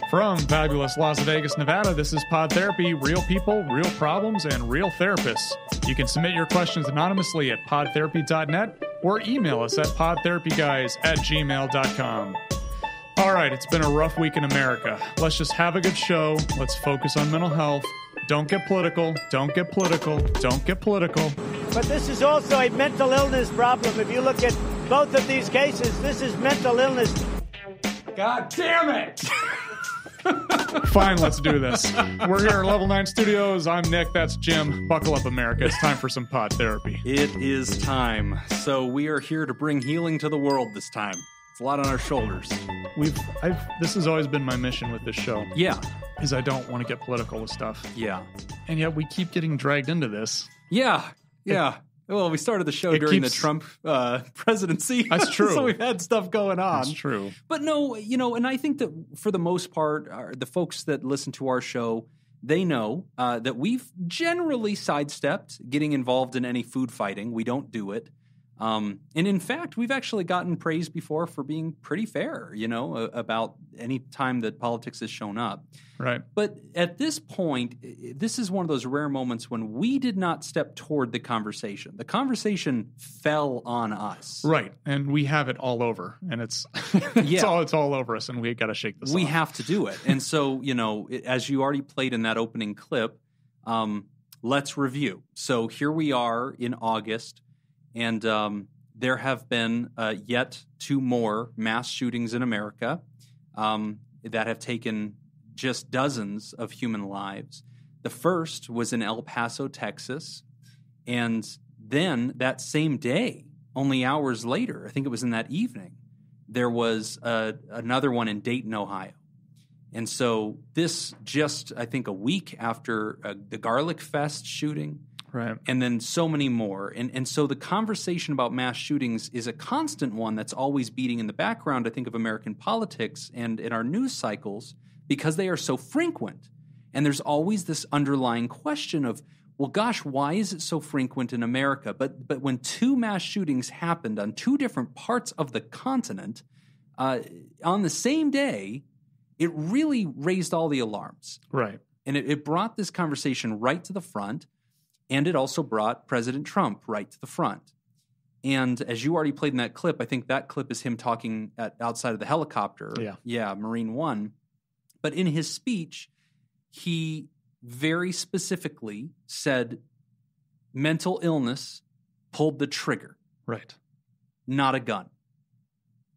From fabulous Las Vegas, Nevada, this is Pod Therapy, real people, real problems, and real therapists. You can submit your questions anonymously at podtherapy.net or email us at podtherapyguys@gmail.com. All right, it's been a rough week in America. Let's just have a good show. Let's focus on mental health. Don't get political. Don't get political. Don't get political. But this is also a mental illness problem. If you look at both of these cases, this is mental illness. God damn it! Fine, let's do this. We're here at Level 9 Studios. I'm Nick. That's Jim. Buckle up, America. It's time for some pod therapy. It is time. So we are here to bring healing to the world this time. It's a lot on our shoulders. This has always been my mission with this show. Yeah. Is I don't want to get political with stuff. Yeah. And yet we keep getting dragged into this. Yeah. Well, we started the show during the Trump presidency. That's true. So we've had stuff going on. That's true. But no, and I think that for the most part, the folks that listen to our show, they know that we've generally sidestepped getting involved in any food fighting. We don't do it. And in fact, we've actually gotten praise before for being pretty fair, about any time that politics has shown up. Right. But at this point, this is one of those rare moments when we did not step toward the conversation. The conversation fell on us. Right. And we have it all over. And it's all over us, and we got to shake this off. We have to do it. And so, as you already played in that opening clip, let's review. So here we are in August. And there have been yet two more mass shootings in America that have taken just dozens of human lives. The first was in El Paso, Texas. And then that same day, only hours later, I think it was in that evening, there was another one in Dayton, Ohio. And so this just, I think, a week after the Garlic Fest shooting. Right. And then so many more. And so the conversation about mass shootings is a constant one that's always beating in the background, I think, of American politics and in our news cycles because they are so frequent. And there's always this underlying question of, well, gosh, why is it so frequent in America? But when two mass shootings happened on two different parts of the continent on the same day, it really raised all the alarms. Right. And it brought this conversation right to the front. And it also brought President Trump right to the front. And as you already played in that clip, I think that clip is him talking outside of the helicopter. Yeah, Marine One. But in his speech, he very specifically said mental illness pulled the trigger. Right. Not a gun.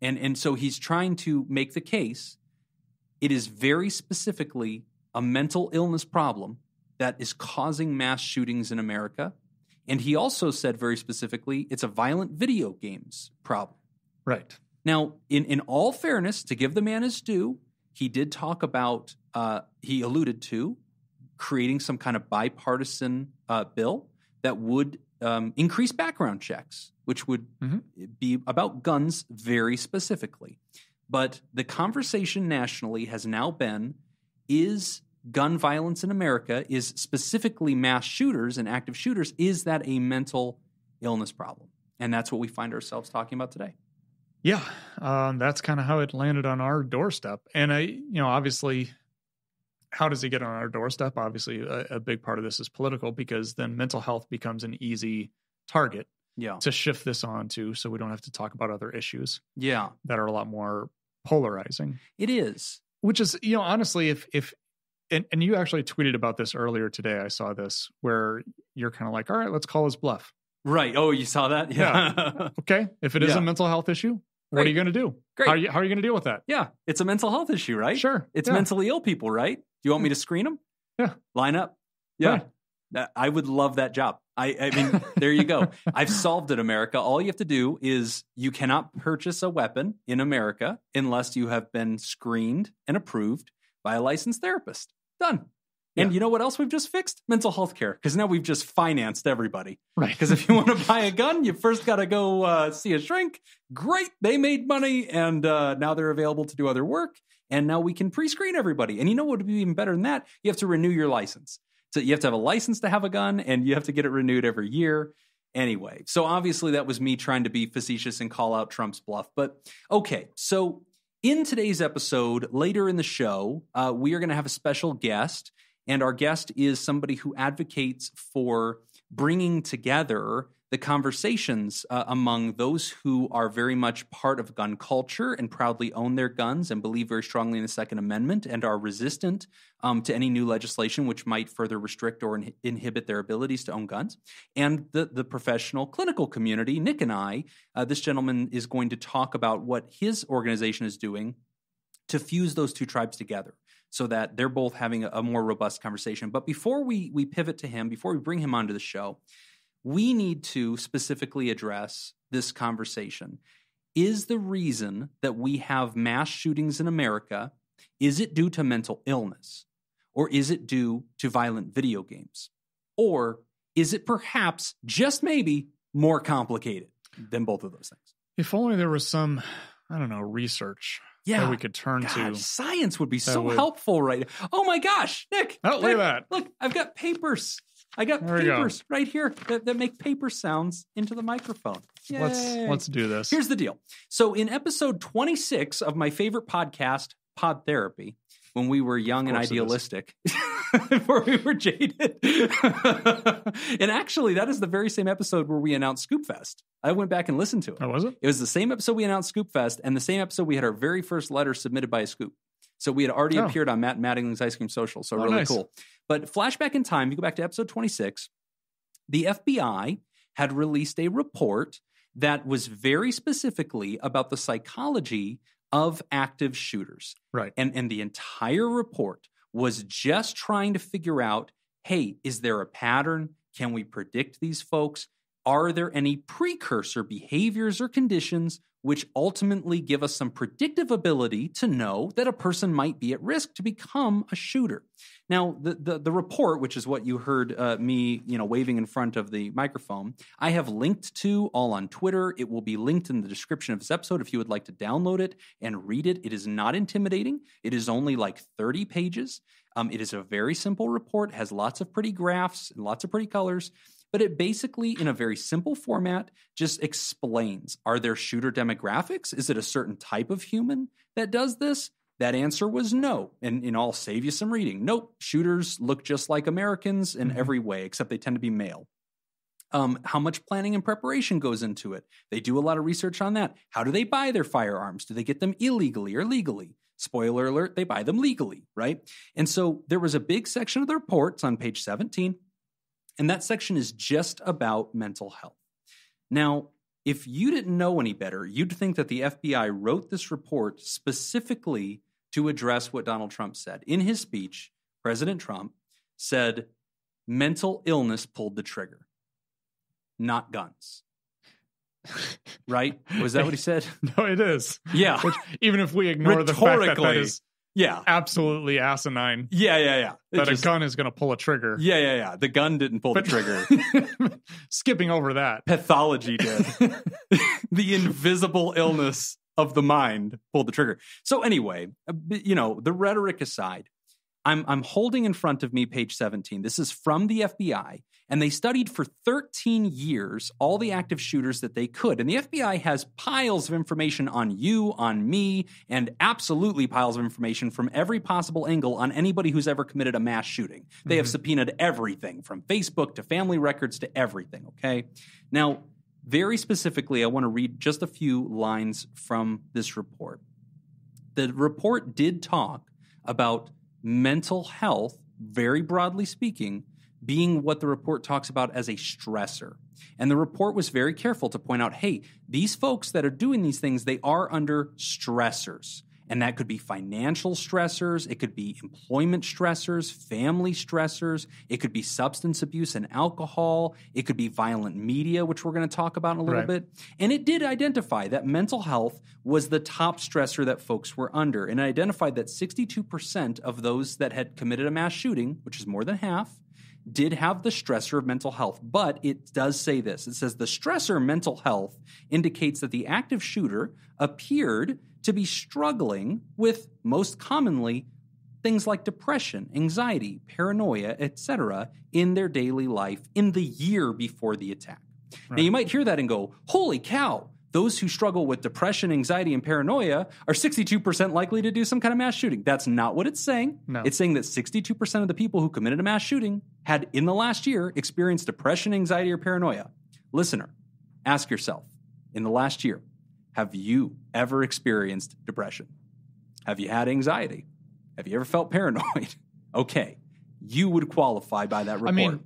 And so he's trying to make the case. It is very specifically a mental illness problem that is causing mass shootings in America. And he also said very specifically, it's a violent video games problem. Right. Now, in all fairness, to give the man his due, he did talk about, he alluded to creating some kind of bipartisan bill that would increase background checks, which would be about guns very specifically. But the conversation nationally has now been, is gun violence in America, is specifically mass shooters and active shooters, is that a mental illness problem? And that's what we find ourselves talking about today. Yeah, that's kind of how it landed on our doorstep. And obviously, how does it get on our doorstep? Obviously, a big part of this is political because then mental health becomes an easy target to shift this onto, so we don't have to talk about other issues that are a lot more polarizing. It is. Which is, honestly, if and you actually tweeted about this earlier today. I saw this where you're kind of like, all right, let's call his bluff. Right. Oh, you saw that? Yeah. Okay. If it is a mental health issue, what are you going to do? Great. How are you going to deal with that? Yeah. It's a mental health issue, right? Sure. It's mentally ill people, right? Do you want me to screen them? Yeah. Line up? Yeah. Right. I would love that job. I mean, there you go. I've solved it, America. All you have to do is you cannot purchase a weapon in America unless you have been screened and approved by a licensed therapist. Done. And you know what else we've just fixed? Mental health care. Because now we've just financed everybody. Right. Because if you want to buy a gun, you first got to go see a shrink. Great. They made money and now they're available to do other work. And now we can pre-screen everybody. And you know what would be even better than that? You have to renew your license. So you have to have a license to have a gun and you have to get it renewed every year. Anyway, so obviously that was me trying to be facetious and call out Trump's bluff. But okay, so In today's episode, later in the show, we are going to have a special guest, and our guest is somebody who advocates for bringing together the conversations among those who are very much part of gun culture and proudly own their guns and believe very strongly in the Second Amendment and are resistant to any new legislation which might further restrict or inhibit their abilities to own guns. And the professional clinical community, Nick and I, this gentleman is going to talk about what his organization is doing to fuse those two tribes together so that they're both having a more robust conversation. But before we pivot to him, before we bring him onto the show, we need to specifically address this conversation. Is the reason that we have mass shootings in America, is it due to mental illness? Or is it due to violent video games? Or is it perhaps, just maybe, more complicated than both of those things? If only there was some, research that we could turn to. Science would be so helpful right now. Oh my gosh, Nick. Oh, look at that. Look, I've got papers. I got papers right here that make paper sounds into the microphone. Yay. Let's do this. Here's the deal. So in episode 26 of my favorite podcast, Pod Therapy, when we were young and idealistic, before we were jaded. And actually, that is the very same episode where we announced Scoop Fest. I went back and listened to it. Oh, was it? It was the same episode we announced Scoop Fest, and the same episode we had our very first letter submitted by a Scoop. So we had already appeared on Matt Mattingly's Ice Cream Social. So really cool. But flashback in time, you go back to episode 26, the FBI had released a report that was very specifically about the psychology of active shooters. Right. And the entire report was just trying to figure out, hey, is there a pattern? Can we predict these folks? Are there any precursor behaviors or conditions which ultimately give us some predictive ability to know that a person might be at risk to become a shooter? Now, the report, which is what you heard me, waving in front of the microphone, I have linked to all on Twitter. It will be linked in the description of this episode if you would like to download it and read it. It is not intimidating. It is only like 30 pages. It is a very simple report, has lots of pretty graphs and lots of pretty colors. But it basically, in a very simple format, just explains, are there shooter demographics? Is it a certain type of human that does this? That answer was no. And I'll save you some reading. Nope, shooters look just like Americans in every way, except they tend to be male. How much planning and preparation goes into it? They do a lot of research on that. How do they buy their firearms? Do they get them illegally or legally? Spoiler alert, they buy them legally, right? And so there was a big section of the report, it's on page 17, and that section is just about mental health. Now, if you didn't know any better, you'd think that the FBI wrote this report specifically to address what Donald Trump said. In his speech, President Trump said, mental illness pulled the trigger, not guns. Right? Was that what he said? No, it is. Yeah. Which, even if we ignore the fact that is absolutely asinine. Yeah. That a gun is going to pull a trigger. Yeah. The gun didn't pull the trigger. Skipping over that. Pathology did. The invisible illness of the mind pulled the trigger. So anyway, the rhetoric aside, I'm holding in front of me page 17. This is from the FBI, and they studied for 13 years all the active shooters that they could. And the FBI has piles of information on you, on me, and absolutely piles of information from every possible angle on anybody who's ever committed a mass shooting. They have subpoenaed everything from Facebook to family records to everything, okay? Now, very specifically, I want to read just a few lines from this report. The report did talk about mental health, very broadly speaking, being what the report talks about as a stressor. And the report was very careful to point out, hey, these folks that are doing these things, they are under stressors. And that could be financial stressors, it could be employment stressors, family stressors, it could be substance abuse and alcohol, it could be violent media, which we're going to talk about in a little bit. And it did identify that mental health was the top stressor that folks were under. And it identified that 62% of those that had committed a mass shooting, which is more than half, did have the stressor of mental health. But it does say this. It says the stressor mental health indicates that the active shooter appeared to be struggling with, most commonly, things like depression, anxiety, paranoia, etc. in their daily life in the year before the attack. Right. Now, you might hear that and go, holy cow, those who struggle with depression, anxiety, and paranoia are 62% likely to do some kind of mass shooting. That's not what it's saying. No. It's saying that 62% of the people who committed a mass shooting had, in the last year, experienced depression, anxiety, or paranoia. Listener, ask yourself, in the last year, have you ever experienced depression? Have you had anxiety? Have you ever felt paranoid? Okay, you would qualify by that report. I mean,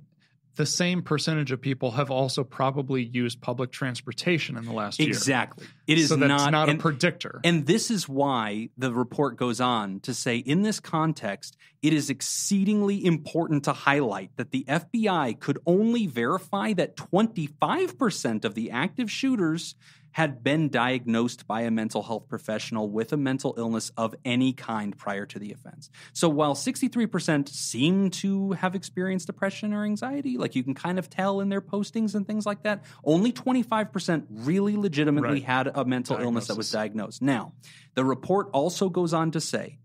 the same percentage of people have also probably used public transportation in the last year. Exactly. It is so that's not a predictor. And this is why the report goes on to say, in this context, it is exceedingly important to highlight that the FBI could only verify that 25% of the active shooters had been diagnosed by a mental health professional with a mental illness of any kind prior to the offense. So while 63% seem to have experienced depression or anxiety, like you can kind of tell in their postings and things like that, only 25% really legitimately had a mental illness that was diagnosed. Now, the report also goes on to say,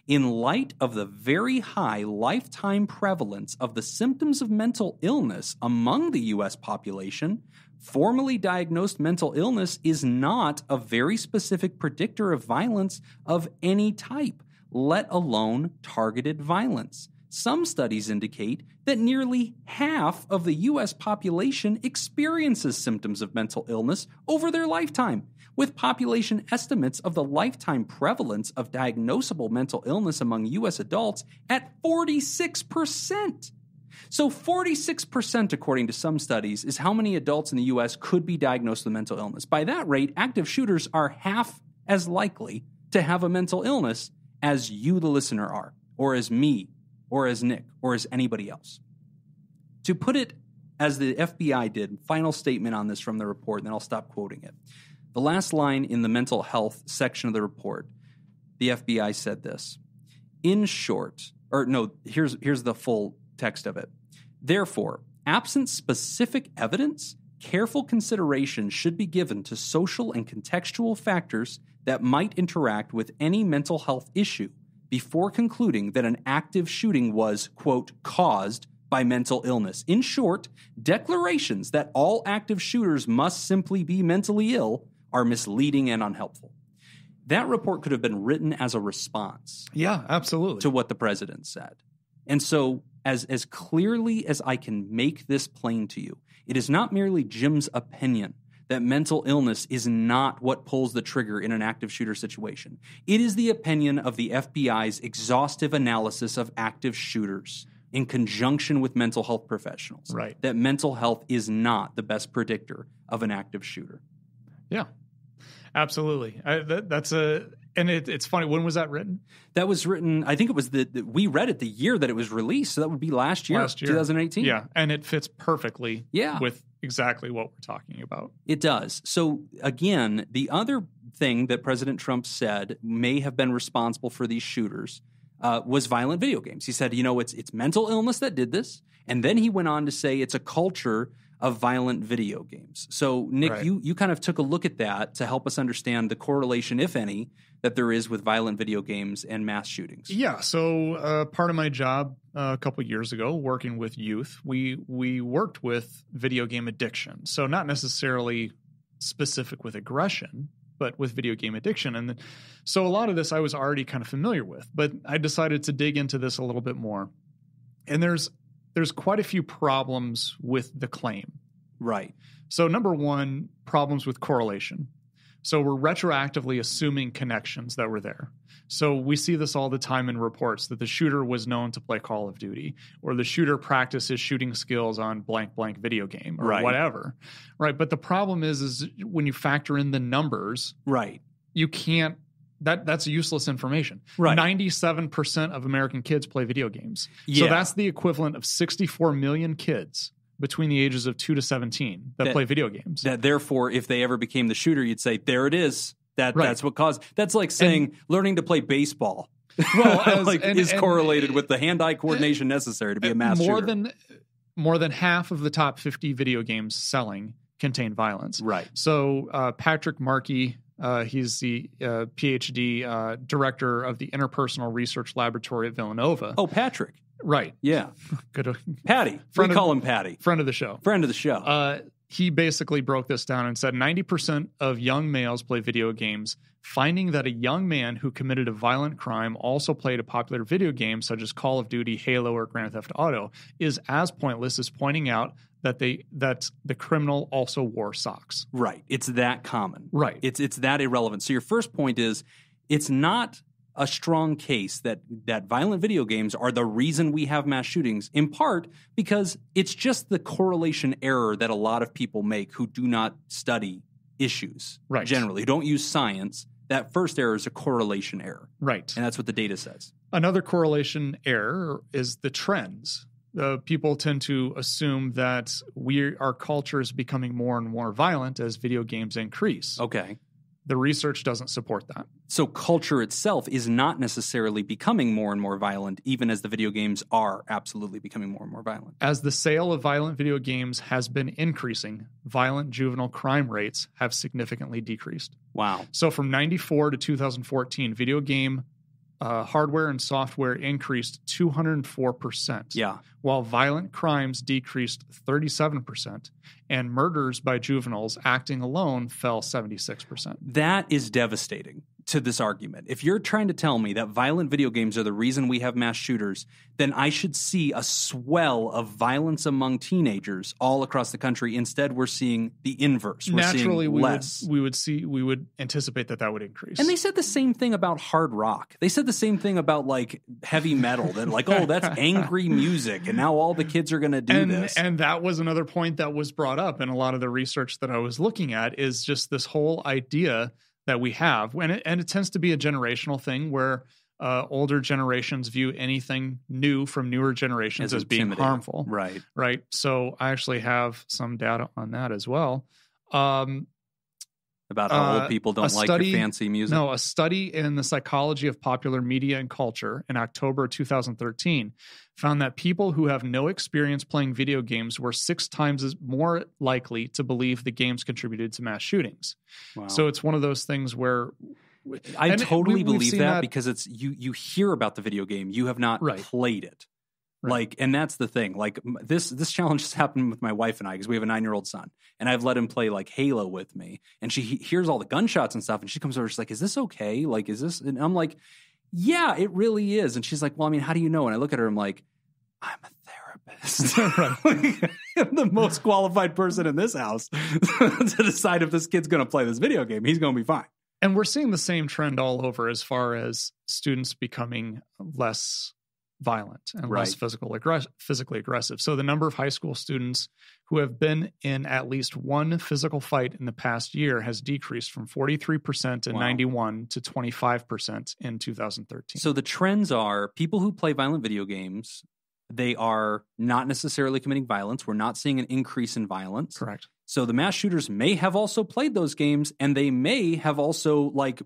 in light of the very high lifetime prevalence of the symptoms of mental illness among the U.S. population, formally diagnosed mental illness is not a very specific predictor of violence of any type, let alone targeted violence. Some studies indicate that nearly half of the U.S. population experiences symptoms of mental illness over their lifetime, with population estimates of the lifetime prevalence of diagnosable mental illness among U.S. adults at 46%. So 46%, according to some studies, is how many adults in the U.S. could be diagnosed with mental illness. By that rate, active shooters are half as likely to have a mental illness as you, the listener, are, or as me, or as Nick, or as anybody else. To put it as the FBI did, final statement on this from the report, and then I'll stop quoting it. The last line in the mental health section of the report, the FBI said this. In short, or no, here's the full text of it. Therefore, absent specific evidence, careful consideration should be given to social and contextual factors that might interact with any mental health issue before concluding that an active shooting was, quote, caused by mental illness. In short, declarations that all active shooters must simply be mentally ill are misleading and unhelpful. That report could have been written as a response. Yeah, absolutely. To what the president said. And so, as clearly as I can make this plain to you, it is not merely Jim's opinion that mental illness is not what pulls the trigger in an active shooter situation. It is the opinion of the FBI's exhaustive analysis of active shooters in conjunction with mental health professionals. Right. That mental health is not the best predictor of an active shooter. Yeah, absolutely. And it's funny. When was that written? That was written, I think it was we read it the year that it was released. So that would be last year. 2018. Yeah. And it fits perfectly with exactly what we're talking about. It does. So again, the other thing that President Trump said may have been responsible for these shooters was violent video games. He said, it's mental illness that did this. And then he went on to say it's a culture of violent video games. So, Nick, right. you kind of took a look at that to help us understand the correlation, if any, that there is with violent video games and mass shootings. Yeah. So part of my job a couple years ago, working with youth, we worked with video game addiction. So not necessarily specific with aggression, but with video game addiction. And so a lot of this I was already kind of familiar with, but I decided to dig into this a little bit more. And there's quite a few problems with the claim. Right. So number one, problems with correlation. So we're retroactively assuming connections that were there. So we see this all the time in reports that the shooter was known to play Call of Duty, or the shooter practices shooting skills on blank video game, or whatever. Right. But the problem is when you factor in the numbers, right, you can't. That's useless information. Right. 97% of American kids play video games. Yeah. So that's the equivalent of 64 million kids between the ages of 2 to 17 that play video games. That therefore, if they ever became the shooter, you'd say, there it is. That's what caused. That's like saying learning to play baseball. Well, is correlated with the hand-eye coordination necessary to be a mass shooter. More than half of the top 50 video games selling contain violence. Right. So Patrick Markey, he's the PhD director of the Interpersonal Research Laboratory at Villanova. Oh, Patrick. Right. Yeah. Good. Patty. We call him Patty. Friend of the show. Friend of the show. he basically broke this down and said 90% of young males play video games. Finding that a young man who committed a violent crime also played a popular video game such as Call of Duty, Halo, or Grand Theft Auto is as pointless as pointing out that the criminal also wore socks. Right. It's that common. Right. It's that irrelevant. So your first point is it's not a strong case that violent video games are the reason we have mass shootings, in part because it's just the correlation error that a lot of people make who do not study issues generally, who don't use science. That first error is a correlation error. Right. And that's what the data says. Another correlation error is the trends. People tend to assume that our culture is becoming more and more violent as video games increase. Okay. The research doesn't support that. So culture itself is not necessarily becoming more and more violent, even as the video games are absolutely becoming more and more violent. As the sale of violent video games has been increasing, violent juvenile crime rates have significantly decreased. Wow. So from 94 to 2014, video game hardware and software increased 204%. Yeah. While violent crimes decreased 37%, and murders by juveniles acting alone fell 76%. That is devastating to this argument. If you're trying to tell me that violent video games are the reason we have mass shooters, then I should see a swell of violence among teenagers all across the country. Instead, we're seeing the inverse. We're Naturally, seeing less. we would anticipate that would increase. And they said the same thing about hard rock. They said the same thing about like heavy metal. That like, oh, that's angry music, and now all the kids are going to do this. And that was another point that was brought up in a lot of the research that I was looking at, is just this whole idea that we have, and it tends to be a generational thing where older generations view anything new from newer generations as being harmful. Right. Right. So I actually have some data on that as well. About how old people don't like your fancy music? No, a study in the psychology of popular media and culture in October 2013 found that people who have no experience playing video games were 6 times more likely to believe the games contributed to mass shootings. Wow. So it's one of those things where I totally believe that because it's you hear about the video game, you have not played it. Right. Like, and that's the thing. Like this challenge has happened with my wife and I, because we have a 9-year-old son, and I've let him play like Halo with me, and she hears all the gunshots and stuff, and she comes over, she's like, "Is this okay? Like, is this?" And I'm like, "Yeah, it really is." And she's like, "Well, I mean, how do you know?" And I look at her, I'm like, "I'm a therapist. I'm the most qualified person in this house to decide if this kid's going to play this video game. He's going to be fine." And we're seeing the same trend all over as far as students becoming less violent and less physically aggressive. So the number of high school students who have been in at least one physical fight in the past year has decreased from 43% in 91 to 25% in 2013. So the trends are people who play violent video games, they are not necessarily committing violence. We're not seeing an increase in violence. Correct. So the mass shooters may have also played those games, and they may have also, like,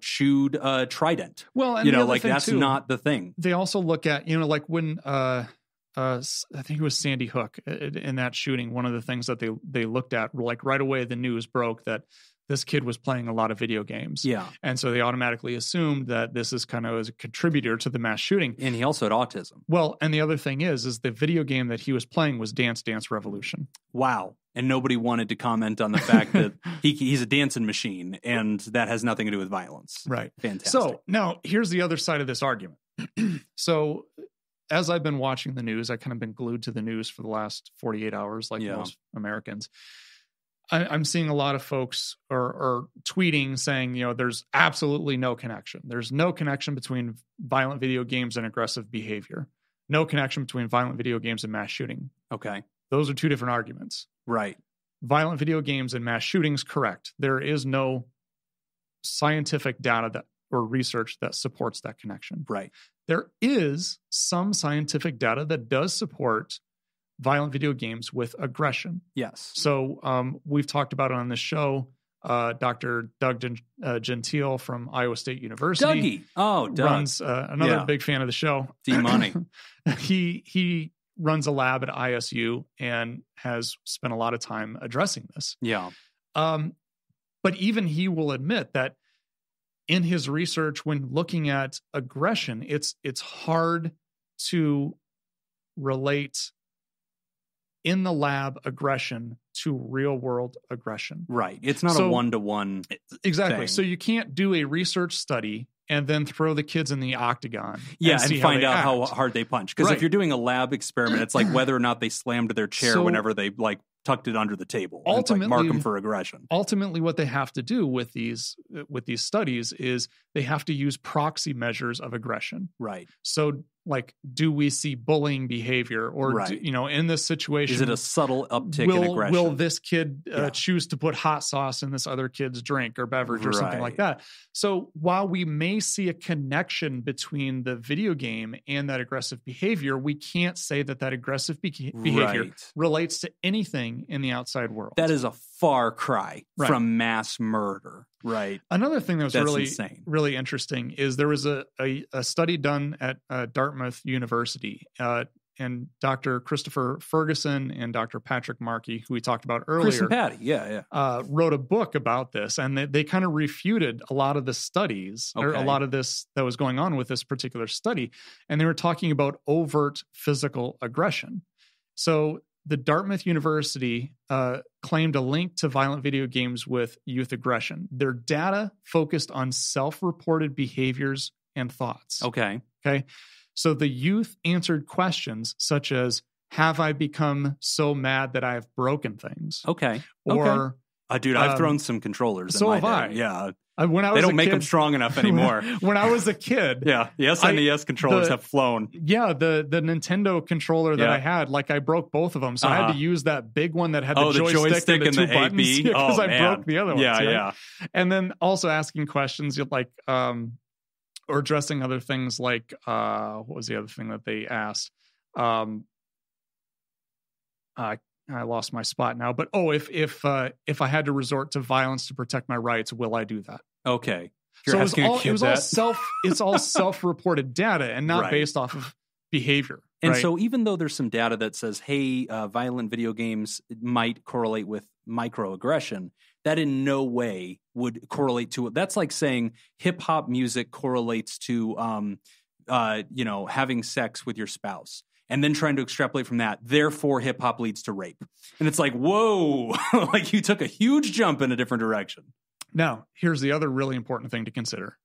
chewed Trident. Well, and like that's too, not the thing. They also look at, like when I think it was Sandy Hook in that shooting. One of the things that they looked at, like right away, the news broke that this kid was playing a lot of video games. Yeah. And so they automatically assumed that this is kind of as a contributor to the mass shooting. And he also had autism. Well, and the other thing is the video game that he was playing was Dance Dance Revolution. Wow. And nobody wanted to comment on the fact that he's a dancing machine, and that has nothing to do with violence. Right. Fantastic. So now here's the other side of this argument. So as I've been watching the news, I've kind of been glued to the news for the last 48 hours, like most Americans. I'm seeing a lot of folks are tweeting saying, there's absolutely no connection. There's no connection between violent video games and aggressive behavior. No connection between violent video games and mass shooting. Okay. Those are two different arguments. Right. Violent video games and mass shootings, correct. There is no scientific data or research that supports that connection. Right. There is some scientific data that does support violent video games with aggression. Yes. So we've talked about it on this show. Dr. Doug Gentile from Iowa State University. Dougie. Oh, Doug. Runs another big fan of the show. D-Money. He runs a lab at ISU and has spent a lot of time addressing this. Yeah. But even he will admit that in his research, when looking at aggression, it's hard to relate in the lab aggression to real world aggression. Right. It's not a one-to-one Exactly. thing. So you can't do a research study and then throw the kids in the octagon. And find out act. how hard they punch. Because if you're doing a lab experiment, it's like whether or not they slammed their chair whenever they like tucked it under the table. Ultimately, it's like mark them for aggression. Ultimately, what they have to do with these studies is they have to use proxy measures of aggression. Right. So, like, do we see bullying behavior, or in this situation, is it a subtle uptick in aggression? Will this kid choose to put hot sauce in this other kid's drink or beverage or something like that? So, while we may see a connection between the video game and that aggressive behavior, we can't say that aggressive behavior relates to anything in the outside world. That is a far cry from mass murder. Right. Another thing that was insane. Really interesting is there was a study done at Dartmouth University, and Dr. Christopher Ferguson and Dr. Patrick Markey, who we talked about earlier, Chris and Patty, wrote a book about this, and they kind of refuted a lot of the studies or a lot of this that was going on with this particular study, and they were talking about overt physical aggression. So the Dartmouth University claimed a link to violent video games with youth aggression. Their data focused on self-reported behaviors and thoughts. Okay. So the youth answered questions such as, have I become so mad that I have broken things? Okay. Or, dude, I've thrown some controllers so in my have day. Yeah. When I was they don't make them strong enough anymore. When I was a kid. The SNES controllers have flown. Yeah, the Nintendo controller that I had, like I broke both of them. So I had to use that big one that had the joystick and the two buttons because I broke the other ones. Yeah. And then also asking questions like, or addressing other things like, what was the other thing that they asked? I lost my spot now, but if I had to resort to violence to protect my rights, will I do that? Okay. So it was all self-reported data and not based off of behavior. And so even though there's some data that says, hey, violent video games might correlate with microaggression, that in no way would correlate to it. That's like saying hip hop music correlates to, having sex with your spouse. And then trying to extrapolate from that, therefore hip hop leads to rape. And it's like, whoa, like you took a huge jump in a different direction. Now, here's the other really important thing to consider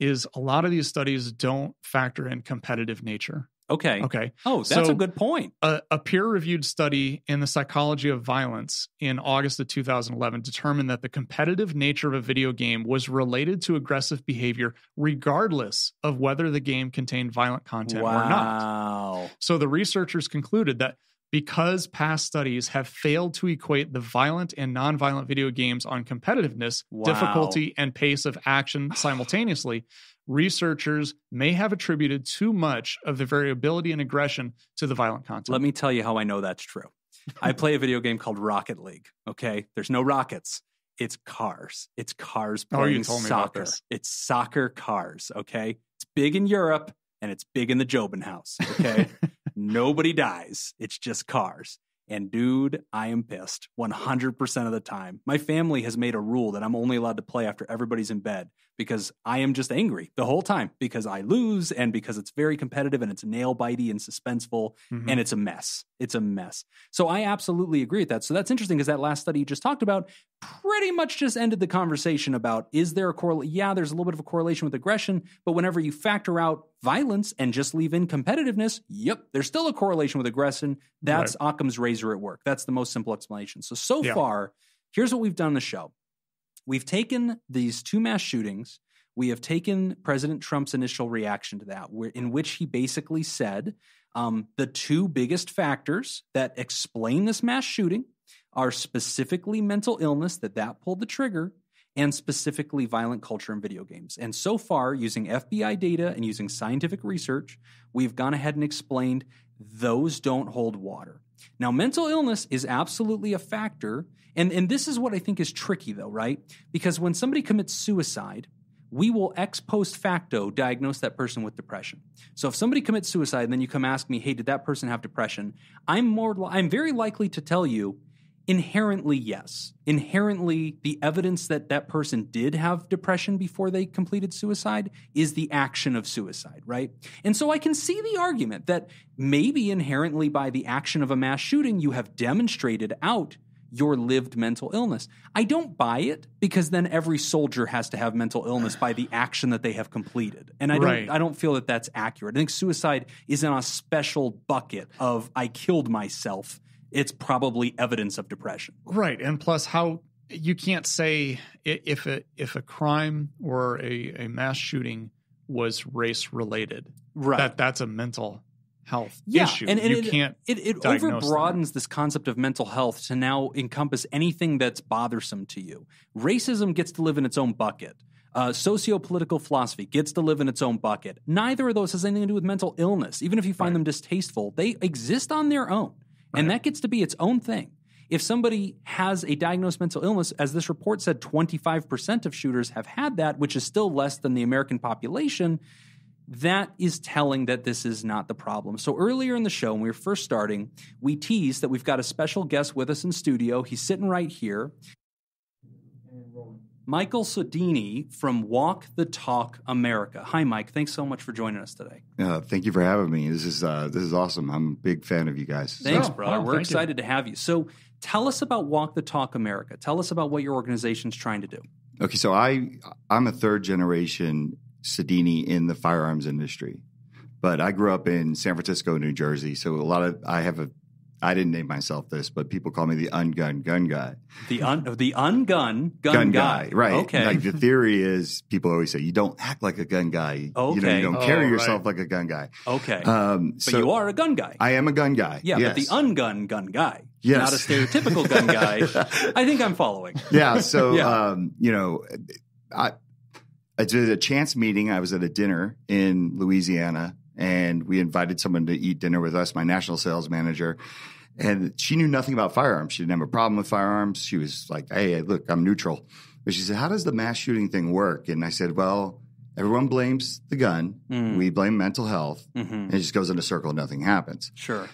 is a lot of these studies don't factor in competitive nature. Okay. Oh, that's a good point. A peer-reviewed study in the psychology of violence in August of 2011 determined that the competitive nature of a video game was related to aggressive behavior regardless of whether the game contained violent content or not. So the researchers concluded that because past studies have failed to equate the violent and non-violent video games on competitiveness, difficulty, and pace of action simultaneously, researchers may have attributed too much of the variability and aggression to the violent content. Let me tell you how I know that's true. I play a video game called Rocket League, okay? There's no rockets. It's cars. It's cars playing soccer. It's soccer cars, okay? It's big in Europe, and it's big in the Jobin house, okay? Nobody dies. It's just cars. And dude, I am pissed 100% of the time. My family has made a rule that I'm only allowed to play after everybody's in bed because I am just angry the whole time because I lose and because it's very competitive and it's nail-bitey and suspenseful and it's a mess. It's a mess. So I absolutely agree with that. So that's interesting because that last study you just talked about pretty much just ended the conversation about, is there a correlation? Yeah, there's a little bit of a correlation with aggression, but whenever you factor out violence and just leave in competitiveness, yep, there's still a correlation with aggression. That's Occam's razor at work. That's the most simple explanation. So far, here's what we've done on the show. We've taken these two mass shootings. We have taken President Trump's initial reaction to that, in which he basically said the two biggest factors that explain this mass shooting are specifically mental illness, that pulled the trigger, and specifically violent culture in video games. And so far, using FBI data and using scientific research, we've gone ahead and explained those don't hold water. Now, mental illness is absolutely a factor, and this is what I think is tricky, though, right? Because when somebody commits suicide, we will ex post facto diagnose that person with depression. So if somebody commits suicide and then you come ask me, hey, did that person have depression? I'm very likely to tell you, inherently, yes. Inherently, the evidence that that person did have depression before they completed suicide is the action of suicide, right? And so I can see the argument that maybe inherently by the action of a mass shooting, you have demonstrated out your lived mental illness. I don't buy it because then every soldier has to have mental illness by the action that they have completed. And I don't feel that that's accurate. I think suicide is in a special bucket of I killed myself. It's probably evidence of depression. Right. And plus how you can't say if a crime or a mass shooting was race related, right? That's a mental health issue. And you can't it overbroadens this concept of mental health to now encompass anything that's bothersome to you. Racism gets to live in its own bucket. Socio-political philosophy gets to live in its own bucket. Neither of those has anything to do with mental illness. Even if you find them distasteful, they exist on their own. And that gets to be its own thing. If somebody has a diagnosed mental illness, as this report said, 25% of shooters have had that, which is still less than the American population, that is telling that this is not the problem. So earlier in the show, when we were first starting, we teased that we've got a special guest with us in studio. He's sitting right here. Michael Sodini from Walk the Talk America. Hi, Mike. Thanks so much for joining us today. Thank you for having me. This is awesome. I'm a big fan of you guys. Thanks, brother. We're excited to have you. So tell us about Walk the Talk America. Tell us about what your organization's trying to do. Okay, so I'm a third generation Sodini in the firearms industry, but I grew up in San Francisco, New Jersey. So I didn't name myself this, but people call me the ungun gun guy. The ungun gun guy. Right. Okay. Like the theory is people always say, you don't act like a gun guy. Okay. You don't carry yourself like a gun guy. Okay. But you are a gun guy. I am a gun guy. Yeah, yes. But the ungun gun guy. Yes. Not a stereotypical gun guy. I think I'm following. Yeah. So, I did a chance meeting. I was at a dinner in Louisiana, and we invited someone to eat dinner with us, my national sales manager. And she knew nothing about firearms. She didn't have a problem with firearms. She was like, hey, look, I'm neutral. But she said, how does the mass shooting thing work? And I said, well, everyone blames the gun. We blame mental health. And it just goes in a circle and nothing happens. Sure.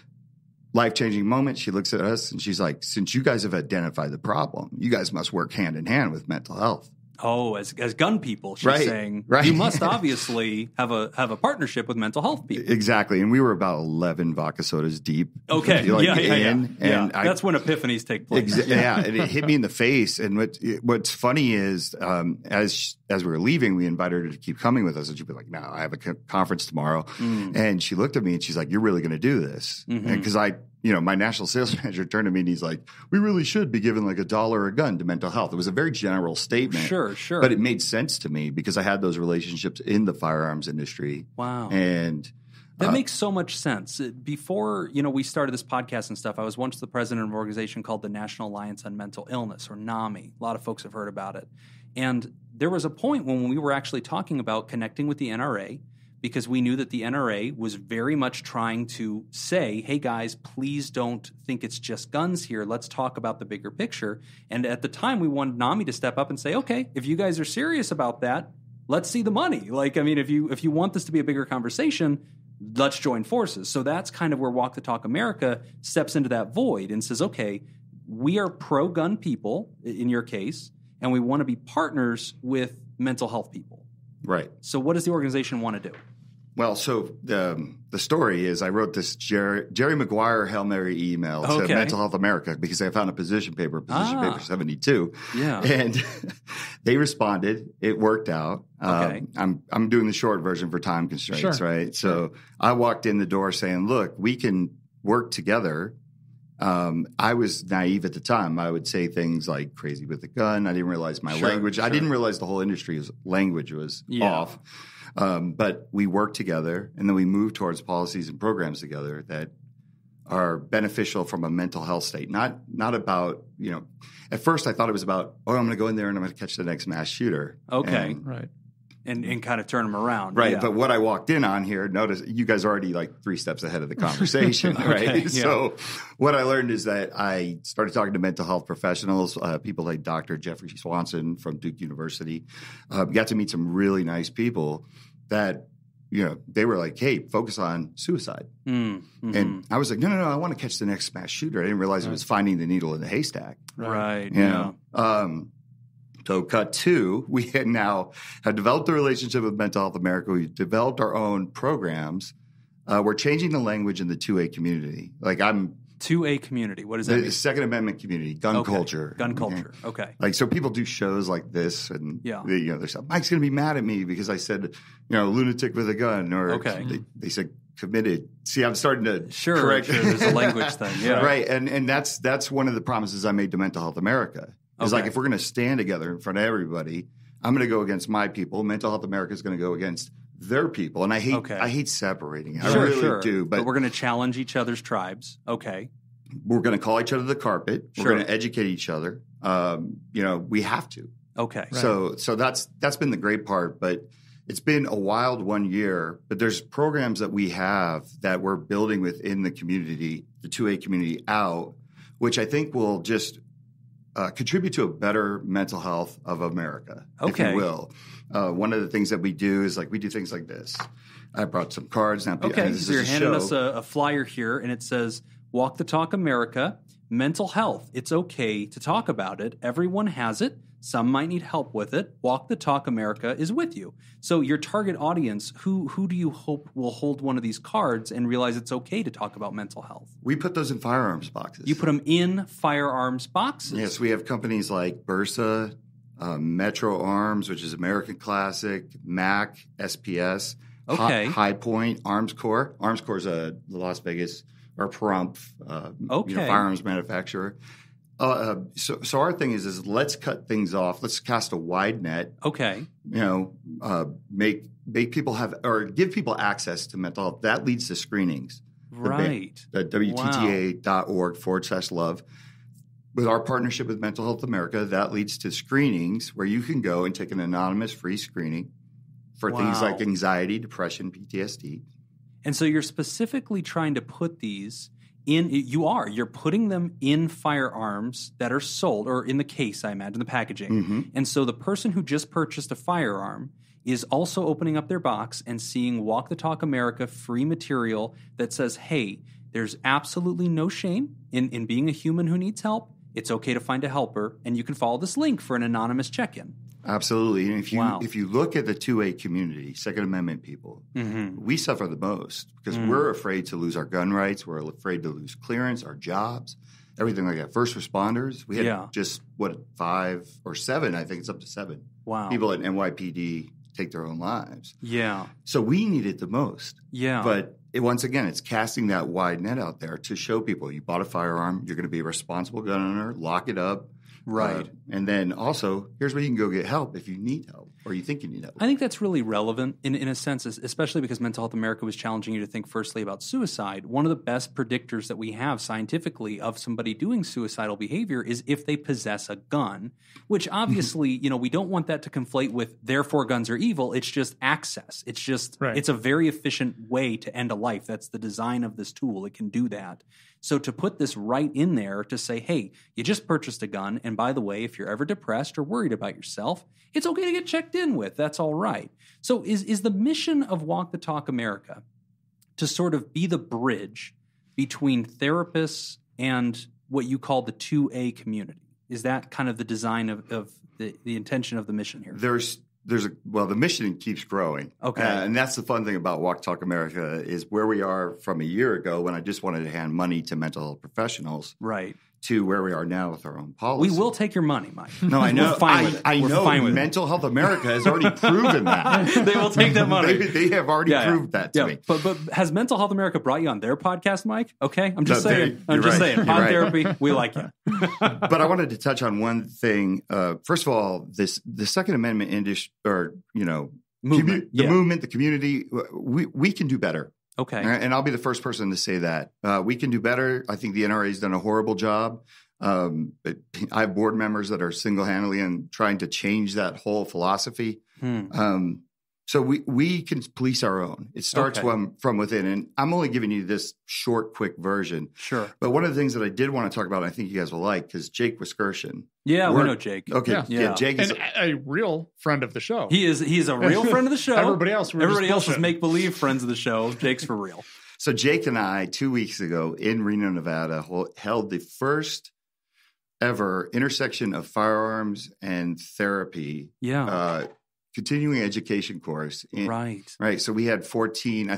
Life-changing moment. She looks at us and she's like, since you guys have identified the problem, you guys must work hand in hand with mental health. Oh, as gun people, she's saying, you must obviously have a partnership with mental health people. Exactly. And we were about 11 vodka sodas deep. Okay. And that's when epiphanies take place. And it hit me in the face. And what's funny is as we were leaving, we invited her to keep coming with us. And she'd be like, no, I have a conference tomorrow. And she looked at me and she's like, you're really going to do this? Because my national sales manager turned to me and he's like, we really should be giving like $1 a gun to mental health. It was a very general statement. Sure. But it made sense to me because I had those relationships in the firearms industry. Wow. And that makes so much sense. Before, we started this podcast and stuff, I was once the president of an organization called the National Alliance on Mental Illness, or NAMI. A lot of folks have heard about it. And there was a point when we were actually talking about connecting with the NRA, because we knew that the NRA was very much trying to say, hey, guys, please don't think it's just guns here. Let's talk about the bigger picture. And at the time, we wanted NAMI to step up and say, okay, if you guys are serious about that, let's see the money. If you want this to be a bigger conversation, let's join forces. So that's kind of where Walk the Talk America steps into that void and says, okay, we are pro-gun people, in your case, and we want to be partners with mental health people. Right. So what does the organization want to do? Well, so the story is I wrote this Jerry Maguire Hail Mary email to Mental Health America because I found a position paper 72. Yeah. And they responded. It worked out. Okay. I'm doing the short version for time constraints, right? So I walked in the door saying, look, we can work together. I was naive at the time. I would say things like crazy with a gun. I didn't realize my language. I didn't realize the whole industry's language was off. But we worked together, and then we moved towards policies and programs together that are beneficial from a mental health state. Not about, at first I thought it was about, I'm going to go in there and I'm going to catch the next mass shooter. Okay. Right. And kind of turn them around. Right. Yeah. But what I walked in on here, notice you guys are already like 3 steps ahead of the conversation, right? Yeah. So what I learned is that I started talking to mental health professionals, people like Dr. Jeffrey Swanson from Duke University. Got to meet some really nice people that, they were like, hey, focus on suicide. Mm-hmm. And I was like, no, I want to catch the next mass shooter. I didn't realize it was finding the needle in the haystack. Right. So cut 2, we now have developed a relationship with Mental Health America. We've developed our own programs. We're changing the language in the 2A community. Like I'm 2A community. What does that mean? The Second Amendment community, gun culture. Gun culture. Okay. Like, so people do shows like this, and Yeah. There's Mike's going to be mad at me because I said, lunatic with a gun, or Okay. they said committed. See, I'm starting to correct. Sure. There's a language thing. Yeah. Right. And that's one of the promises I made to Mental Health America. Is like, if we're going to stand together in front of everybody, I'm going to go against my people. Mental Health America is going to go against their people. And I hate separating. I really do. But we're going to challenge each other's tribes. Okay. We're going to call each other the carpet. Sure. We're going to educate each other. We have to. Okay. Right. So that's been the great part. But it's been a wild 1 year. But there's programs that we have that we're building within the community, the 2A community out, which I think will just contribute to a better mental health of America, if you will. One of the things that we do is we do things like this. I brought some cards. Now, okay, so you're handing us a flyer here, and it says, Walk the Talk America, mental health. It's okay to talk about it. Everyone has it. Some might need help with it. Walk the Talk America is with you. So your target audience, who do you hope will hold one of these cards and realize it's okay to talk about mental health? We put those in firearms boxes. You put them in firearms boxes? Yes, we have companies like Bursa, Metro Arms, which is American Classic, MAC, SPS, High Point, Arms Corps. Arms Corps is the Las Vegas or Pahrump firearms manufacturer. So our thing is let's cut things off. Let's cast a wide net. Okay. Make people have or give people access to mental health. That leads to screenings. Right. WTTA.org/love. With our partnership with Mental Health America, that leads to screenings where you can go and take an anonymous free screening for things like anxiety, depression, PTSD. And so you're specifically trying to put these you're putting them in firearms that are sold, or in the case, I imagine, the packaging. Mm-hmm. And so the person who just purchased a firearm is also opening up their box and seeing Walk the Talk America free material that says, hey, there's absolutely no shame in being a human who needs help. It's okay to find a helper, and you can follow this link for an anonymous check-in. Absolutely. And if you look at the 2A community, Second Amendment people, we suffer the most because we're afraid to lose our gun rights. We're afraid to lose clearance, our jobs, everything like that. First responders, we had just, 5 or 7, I think it's up to 7 people at NYPD take their own lives. Yeah. So we need it the most. Yeah. But once again, it's casting that wide net out there to show people you bought a firearm, you're going to be a responsible gun owner, lock it up. Right. And then also, here's where you can go get help if you need help or you think you need help. I think that's really relevant in a sense, especially because Mental Health America was challenging you to think firstly about suicide. One of the best predictors that we have scientifically of somebody doing suicidal behavior is if they possess a gun, which obviously, we don't want that to conflate with therefore guns are evil. It's just access. It's just, It's a very efficient way to end a life. That's the design of this tool. It can do that. So to put this right in there to say, hey, you just purchased a gun, and by the way, if you're ever depressed or worried about yourself, it's okay to get checked in with. That's all right. So is the mission of Walk the Talk America to sort of be the bridge between therapists and what you call the 2A community? Is that kind of the design of the intention of the mission here? The mission keeps growing. Okay. And that's the fun thing about Walk Talk America is where we are from a year ago when I just wanted to hand money to mental health professionals. Right. To where we are now with our own policy. We will take your money, Mike. No, I know. We're fine with it. I know. Mental Health America has already proven that. They will take that money. They have already proved that to me. But has Mental Health America brought you on their podcast, Mike? Okay, I'm just saying. Pod Therapy, we like you. But I wanted to touch on one thing. First of all, the Second Amendment industry, movement, the community, we can do better. Okay. And I'll be the first person to say that. We can do better. I think the NRA has done a horrible job. But I have board members that are single-handedly and trying to change that whole philosophy. So we can police our own. It starts from within. And I'm only giving you this short, quick version. Sure. But one of the things that I did want to talk about, I think you guys will like, because Jake Wiskerson. Yeah, we know Jake. Okay. Yeah. Jake is a real friend of the show. He's a real friend of the show. Everybody else is make-believe friends of the show. Jake's for real. So Jake and I, 2 weeks ago in Reno, Nevada, held the first ever intersection of firearms and therapy. Yeah. Continuing education course. Right. So we had 14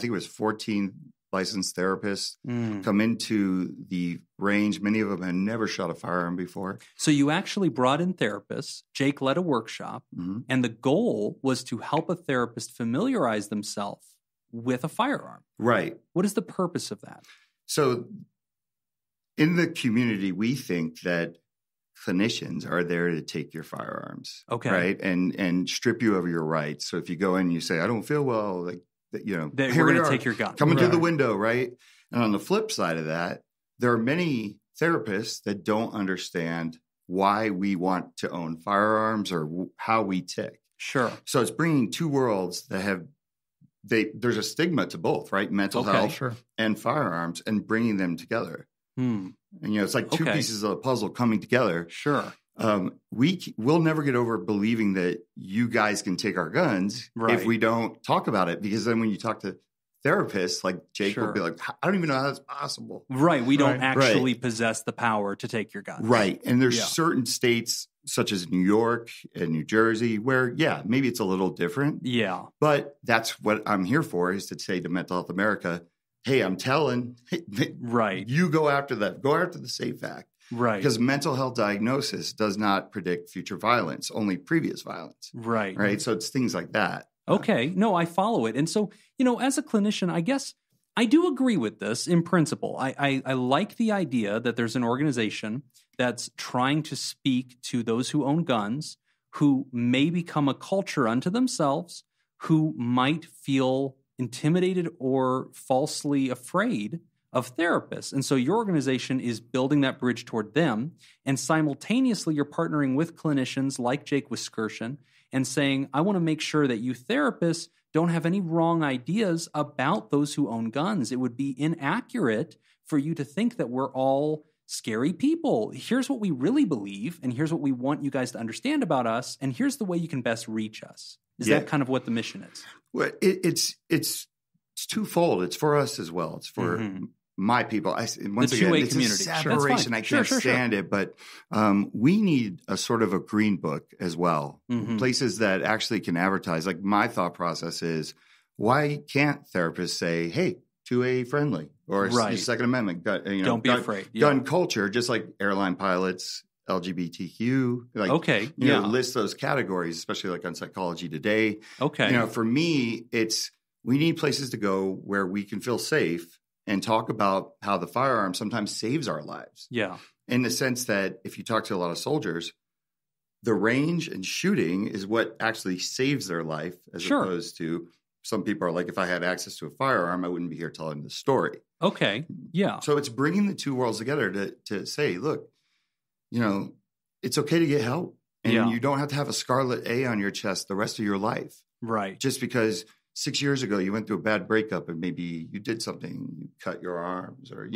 licensed therapists come into the range. Many of them had never shot a firearm before. So you actually brought in therapists. Jake led a workshop, and the goal was to help a therapist familiarize themselves with a firearm. Right. What is the purpose of that? So in the community, we think that clinicians are there to take your firearms, right, and strip you of your rights. So if you go in and you say, "I don't feel well," like we're going to take your gun, coming to the window, right? And on the flip side of that, there are many therapists that don't understand why we want to own firearms or how we tick. Sure. So it's bringing two worlds that have there's a stigma to both, right? Mental health and firearms, and bringing them together. And, it's like two pieces of the puzzle coming together. Sure. We'll never get over believing that you guys can take our guns if we don't talk about it. Because then when you talk to therapists, like Jake will be like, I don't even know how that's possible. Right. We don't actually possess the power to take your guns. Right. And there's certain states such as New York and New Jersey where, maybe it's a little different. Yeah. But that's what I'm here for, is to say to Mental Health America, hey, I'm telling, you go after that. Go after the SAFE Act. Right. Because mental health diagnosis does not predict future violence, only previous violence. Right. Right. So it's things like that. Okay. No, I follow it. And so, as a clinician, I guess I do agree with this in principle. I like the idea that there's an organization that's trying to speak to those who own guns, who may become a culture unto themselves, who might feel intimidated or falsely afraid of therapists. And so your organization is building that bridge toward them. And simultaneously, you're partnering with clinicians like Jake Wiskerson and saying, I want to make sure that you therapists don't have any wrong ideas about those who own guns. It would be inaccurate for you to think that we're all scary people. Here's what we really believe, and here's what we want you guys to understand about us, and here's the way you can best reach us. Is that kind of what the mission is? Well, it's toofold. It's for us as well. It's for my people. Once again, it's community. A separation. I can't stand it, but we need a sort of a green book as well. Places that actually can advertise. Like, my thought process is, why can't therapists say, "Hey, 2A friendly," or Second Amendment? Don't be afraid. Gun culture, just like airline pilots, LGBTQ, list those categories, especially like on Psychology Today. For me, we need places to go where we can feel safe and talk about how the firearm sometimes saves our lives. Yeah. In the sense that if you talk to a lot of soldiers, the range and shooting is what actually saves their life, as opposed to some people are like, if I had access to a firearm, I wouldn't be here telling the story. Okay. Yeah. So it's bringing the two worlds together to say, look, it's okay to get help. And you don't have to have a scarlet A on your chest the rest of your life. Right. Just because 6 years ago you went through a bad breakup and maybe you did something, you cut your arms or,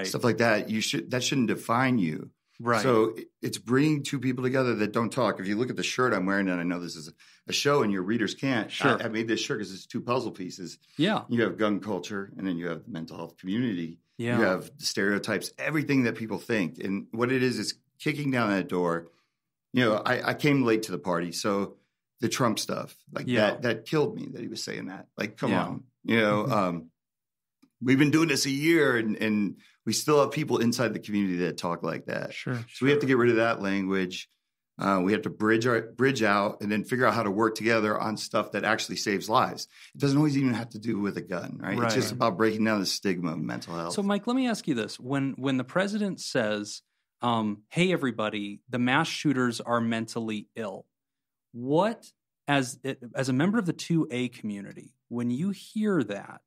stuff like that. That shouldn't define you. Right. So it's bringing two people together that don't talk. If you look at the shirt I'm wearing, and I know this is a show and your readers can't. I made this shirt because it's two puzzle pieces. Yeah. You have gun culture, and then you have the mental health community. Yeah. You have the stereotypes, everything that people think. And what it is kicking down that door. I came late to the party, so the Trump stuff, that killed me that he was saying that. Like, come on. We've been doing this a year, and we still have people inside the community that talk like that. So we have to get rid of that language. We have to bridge out and then figure out how to work together on stuff that actually saves lives. It doesn't always even have to do with a gun, right? It's just about breaking down the stigma of mental health. So, Mike, let me ask you this. When the president says, hey, everybody, the mass shooters are mentally ill, what, as a member of the 2A community, when you hear that,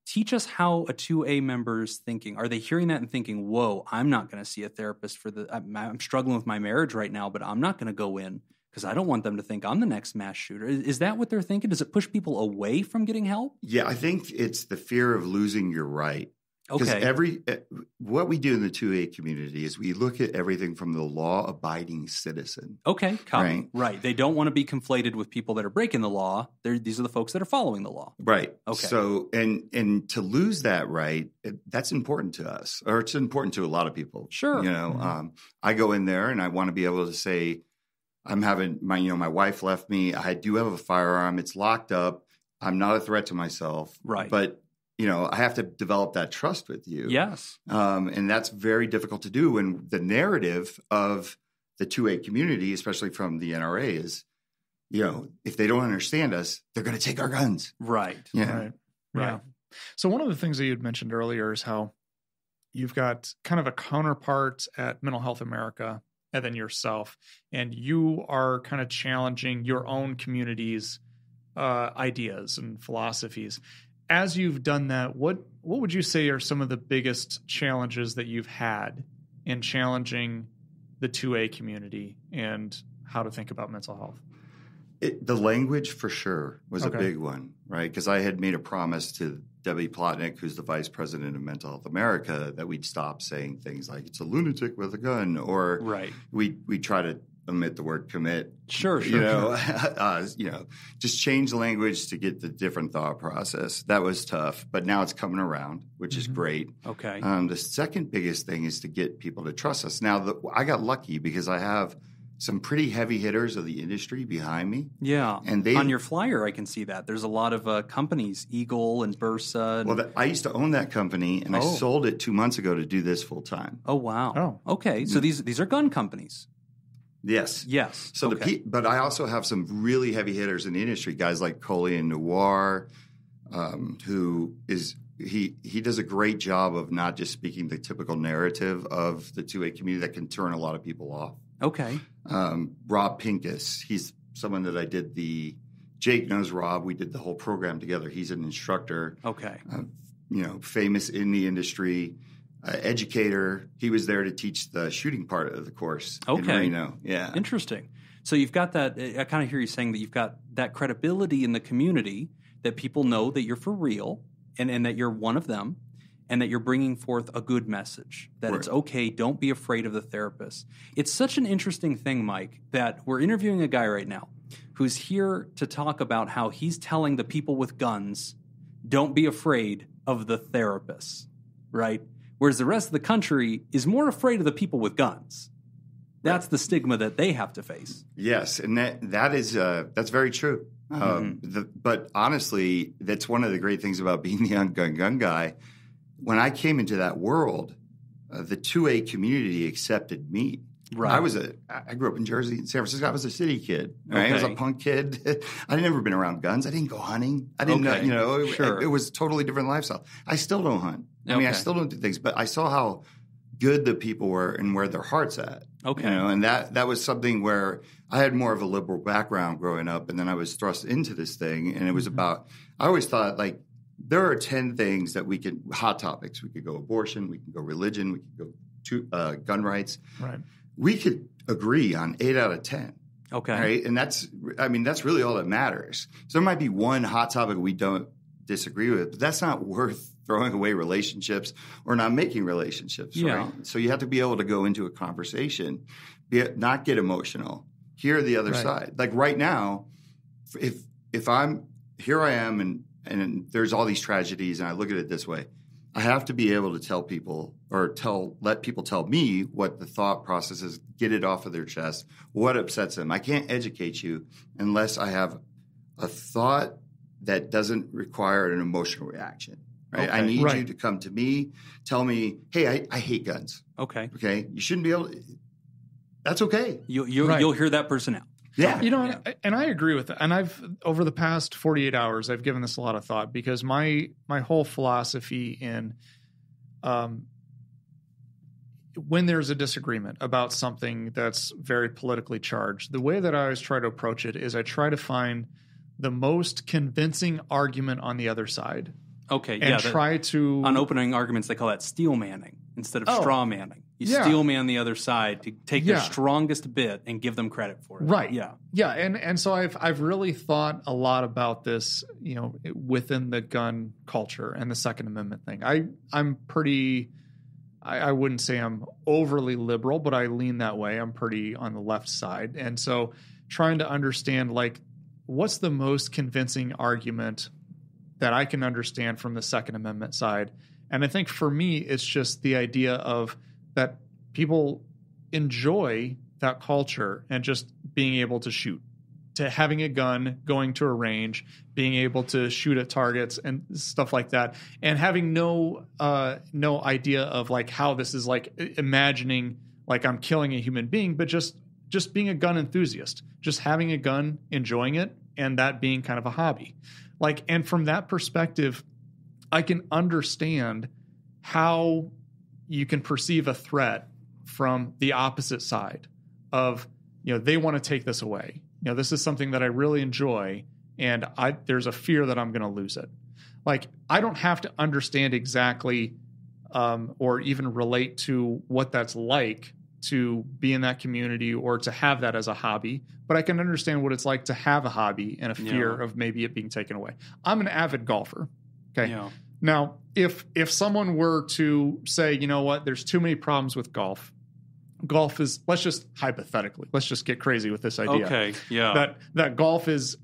teach us how a 2A member is thinking. Are they hearing that and thinking, whoa, I'm not going to see a therapist I'm struggling with my marriage right now, but I'm not going to go in because I don't want them to think I'm the next mass shooter. Is that what they're thinking? Does it push people away from getting help? Yeah, I think it's the fear of losing your right. Because what we do in the 2A community is we look at everything from the law-abiding citizen. Okay, right. They don't want to be conflated with people that are breaking the law. These are the folks that are following the law. Right. Okay. So, and to lose that right, that's important to us, or it's important to a lot of people. Sure. I go in there and I want to be able to say, I'm having my wife left me. I do have a firearm. It's locked up. I'm not a threat to myself. Right. But I have to develop that trust with you. Yes. And that's very difficult to do when the narrative of the 2A community, especially from the NRA, is, if they don't understand us, they're going to take our guns. Right. Right. Yeah. So one of the things that you had mentioned earlier is how you've got kind of a counterpart at Mental Health America and then yourself, and you are kind of challenging your own community's ideas and philosophies. As you've done that, what would you say are some of the biggest challenges that you've had in challenging the 2A community and how to think about mental health? The language for sure was a big one, right? Because I had made a promise to Debbie Plotnick, who's the vice president of Mental Health America, that we'd stop saying things like "it's a lunatic with a gun," or we try to omit the word commit. Sure. Just change the language to get the different thought process. That was tough, but now it's coming around, which is great. Okay. The second biggest thing is to get people to trust us. Now, I got lucky because I have some pretty heavy hitters of the industry behind me. Yeah. And on your flyer, I can see that. There's a lot of companies, Eagle and Bursa. And... I used to own that company, and I sold it 2 months ago to do this full time. Oh, wow. Oh. Okay. So these are gun companies. Yes. So but I also have some really heavy hitters in the industry, guys like Coley and Noir, who is he does a great job of not just speaking the typical narrative of the 2A community that can turn a lot of people off. Okay. Rob Pincus, he's someone that I did Jake knows Rob. We did the whole program together. He's an instructor. Okay. Famous in the industry. Educator. He was there to teach the shooting part of the course in Reno. Yeah. Interesting. So you've got that. I kind of hear you saying that you've got that credibility in the community, that people know that you're for real and that you're one of them, and that you're bringing forth a good message, that it's okay, don't be afraid of the therapist. It's such an interesting thing, Mike, that we're interviewing a guy right now who's here to talk about how he's telling the people with guns, don't be afraid of the therapists, right? Whereas the rest of the country is more afraid of the people with guns. That's the stigma that they have to face. Yes, and that's very true. But honestly, that's one of the great things about being the ungun gun guy. When I came into that world, the 2A community accepted me. Right. I grew up in Jersey, in San Francisco. I was a city kid. Right? I was a punk kid. I'd never been around guns. I didn't go hunting. I didn't know, it was a totally different lifestyle. I still don't hunt. I mean, I still don't do things, but I saw how good the people were and where their heart's at. Okay. And that was something where I had more of a liberal background growing up, and then I was thrust into this thing, and it was about, I always thought, like, there are 10 things that hot topics. We could go abortion, we could go religion, we could go gun rights. Right. We could agree on 8 out of 10. Okay. Right. And that's really all that matters. So there might be one hot topic we don't disagree with, but that's not worth throwing away relationships or not making relationships. Yeah. Right. So you have to be able to go into a conversation, not get emotional, hear the other side. Like right now, if here I am and there's all these tragedies, and I look at it this way. I have to be able to tell people let people tell me what the thought process is, get it off of their chest, what upsets them. I can't educate you unless I have a thought that doesn't require an emotional reaction. Right? I need you to come to me, tell me, hey, I hate guns. Okay. Okay. You shouldn't be able to. That's okay. You'll hear that person out. Yeah. And I agree with that. And over the past 48 hours, I've given this a lot of thought because my whole philosophy in when there's a disagreement about something that's very politically charged, the way that I always try to approach it is I try to find the most convincing argument on the other side. Okay. And on opening arguments, they call that steel manning instead of straw manning. You steel man the other side to take their strongest bit and give them credit for it. Right. Yeah. Yeah. And so I've really thought a lot about this, within the gun culture and the Second Amendment thing. I'm pretty, I wouldn't say I'm overly liberal, but I lean that way. I'm pretty on the left side. And so trying to understand, like, what's the most convincing argument that I can understand from the Second Amendment side. And I think for me, it's just the idea of that people enjoy that culture and just being able to shoot to having a gun, going to a range, being able to shoot at targets and stuff like that, and having no idea of like how this is like imagining like I'm killing a human being, but just being a gun enthusiast, just having a gun, enjoying it, and that being kind of a hobby. Like, and from that perspective, I can understand how you can perceive a threat from the opposite side of, they want to take this away. This is something that I really enjoy, and there's a fear that I'm going to lose it. Like, I don't have to understand exactly or even relate to what that's like to be in that community or to have that as a hobby, but I can understand what it's like to have a hobby and a fear of maybe it being taken away. I'm an avid golfer. Okay. Yeah. Now, if someone were to say, you know what, there's too many problems with golf. Golf is, let's just get crazy with this idea. Okay. Yeah. That golf is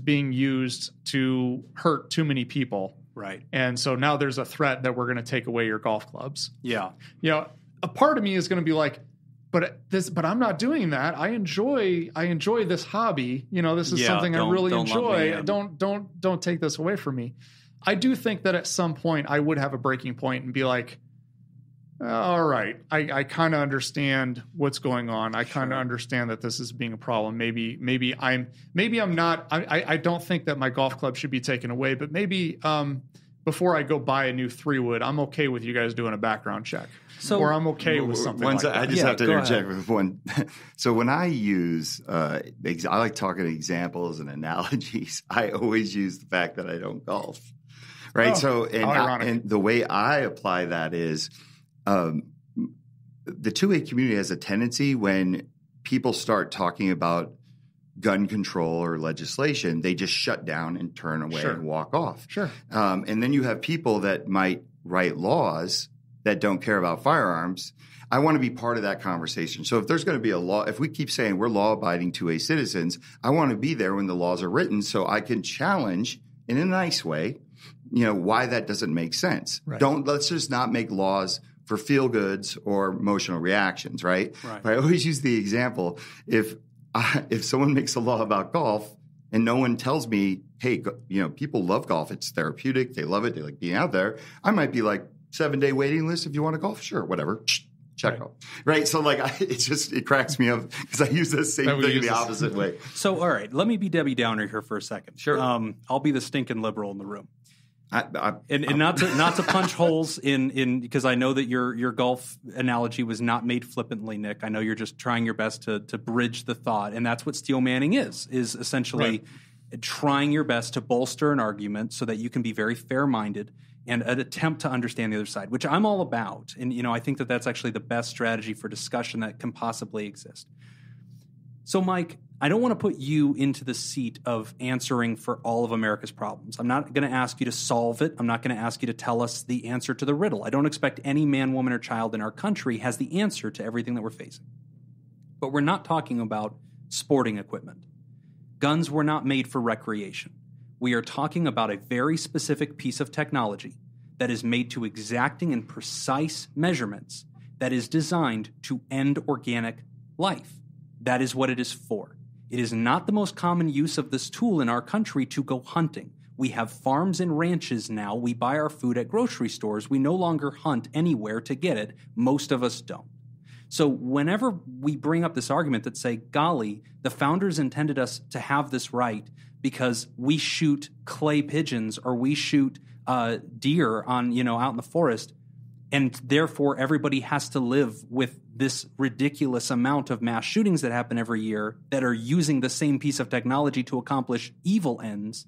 being used to hurt too many people. Right. And so now there's a threat that we're going to take away your golf clubs. Yeah. A part of me is going to be like, but I'm not doing that. I enjoy this hobby. This is something I really enjoy. Don't take this away from me. I do think that at some point I would have a breaking point and be like, all right, I kind of understand what's going on. I kind of understand that this is being a problem. Maybe I'm not. I don't think that my golf club should be taken away, but maybe before I go buy a new 3-wood, I'm okay with you guys doing a background check. Or I'm okay with something like that. I just have to interject with one. So when I use, I like talking examples and analogies. I always use the fact that I don't golf, right? And the way I apply that is the 2A community has a tendency when people start talking about gun control or legislation, they just shut down and turn away and walk off. Sure. And then you have people that might write laws that don't care about firearms. I want to be part of that conversation. So if there's going to be a law, if we keep saying we're law-abiding 2A citizens, I want to be there when the laws are written so I can challenge in a nice way, why that doesn't make sense. Right. Let's just not make laws for feel-goods or emotional reactions, right? Right. But I always use the example, if someone makes a law about golf and no one tells me, hey, people love golf, it's therapeutic, they love it, they like being out there, I might be like, 7-day waiting list if you want to golf? Sure, whatever. Check out. Right? So it cracks me up because I use the same thing in the opposite way. So, all right, let me be Debbie Downer here for a second. Sure. I'll be the stinking liberal in the room. And not to punch holes in because I know that your golf analogy was not made flippantly, Nick. I know you're just trying your best to bridge the thought, and that's what steel manning is essentially trying your best to bolster an argument so that you can be very fair-minded and an attempt to understand the other side, which I'm all about. And, I think that that's actually the best strategy for discussion that can possibly exist. So, Mike, I don't want to put you into the seat of answering for all of America's problems. I'm not going to ask you to solve it. I'm not going to ask you to tell us the answer to the riddle. I don't expect any man, woman, or child in our country has the answer to everything that we're facing. But we're not talking about sporting equipment. Guns were not made for recreation. We are talking about a very specific piece of technology that is made to exacting and precise measurements that is designed to end organic life. That is what it is for. It is not the most common use of this tool in our country to go hunting. We have farms and ranches now. We buy our food at grocery stores. We no longer hunt anywhere to get it. Most of us don't. So whenever we bring up this argument that say, golly, the founders intended us to have this right because we shoot clay pigeons or we shoot deer on, out in the forest, and therefore everybody has to live with this ridiculous amount of mass shootings that happen every year that are using the same piece of technology to accomplish evil ends,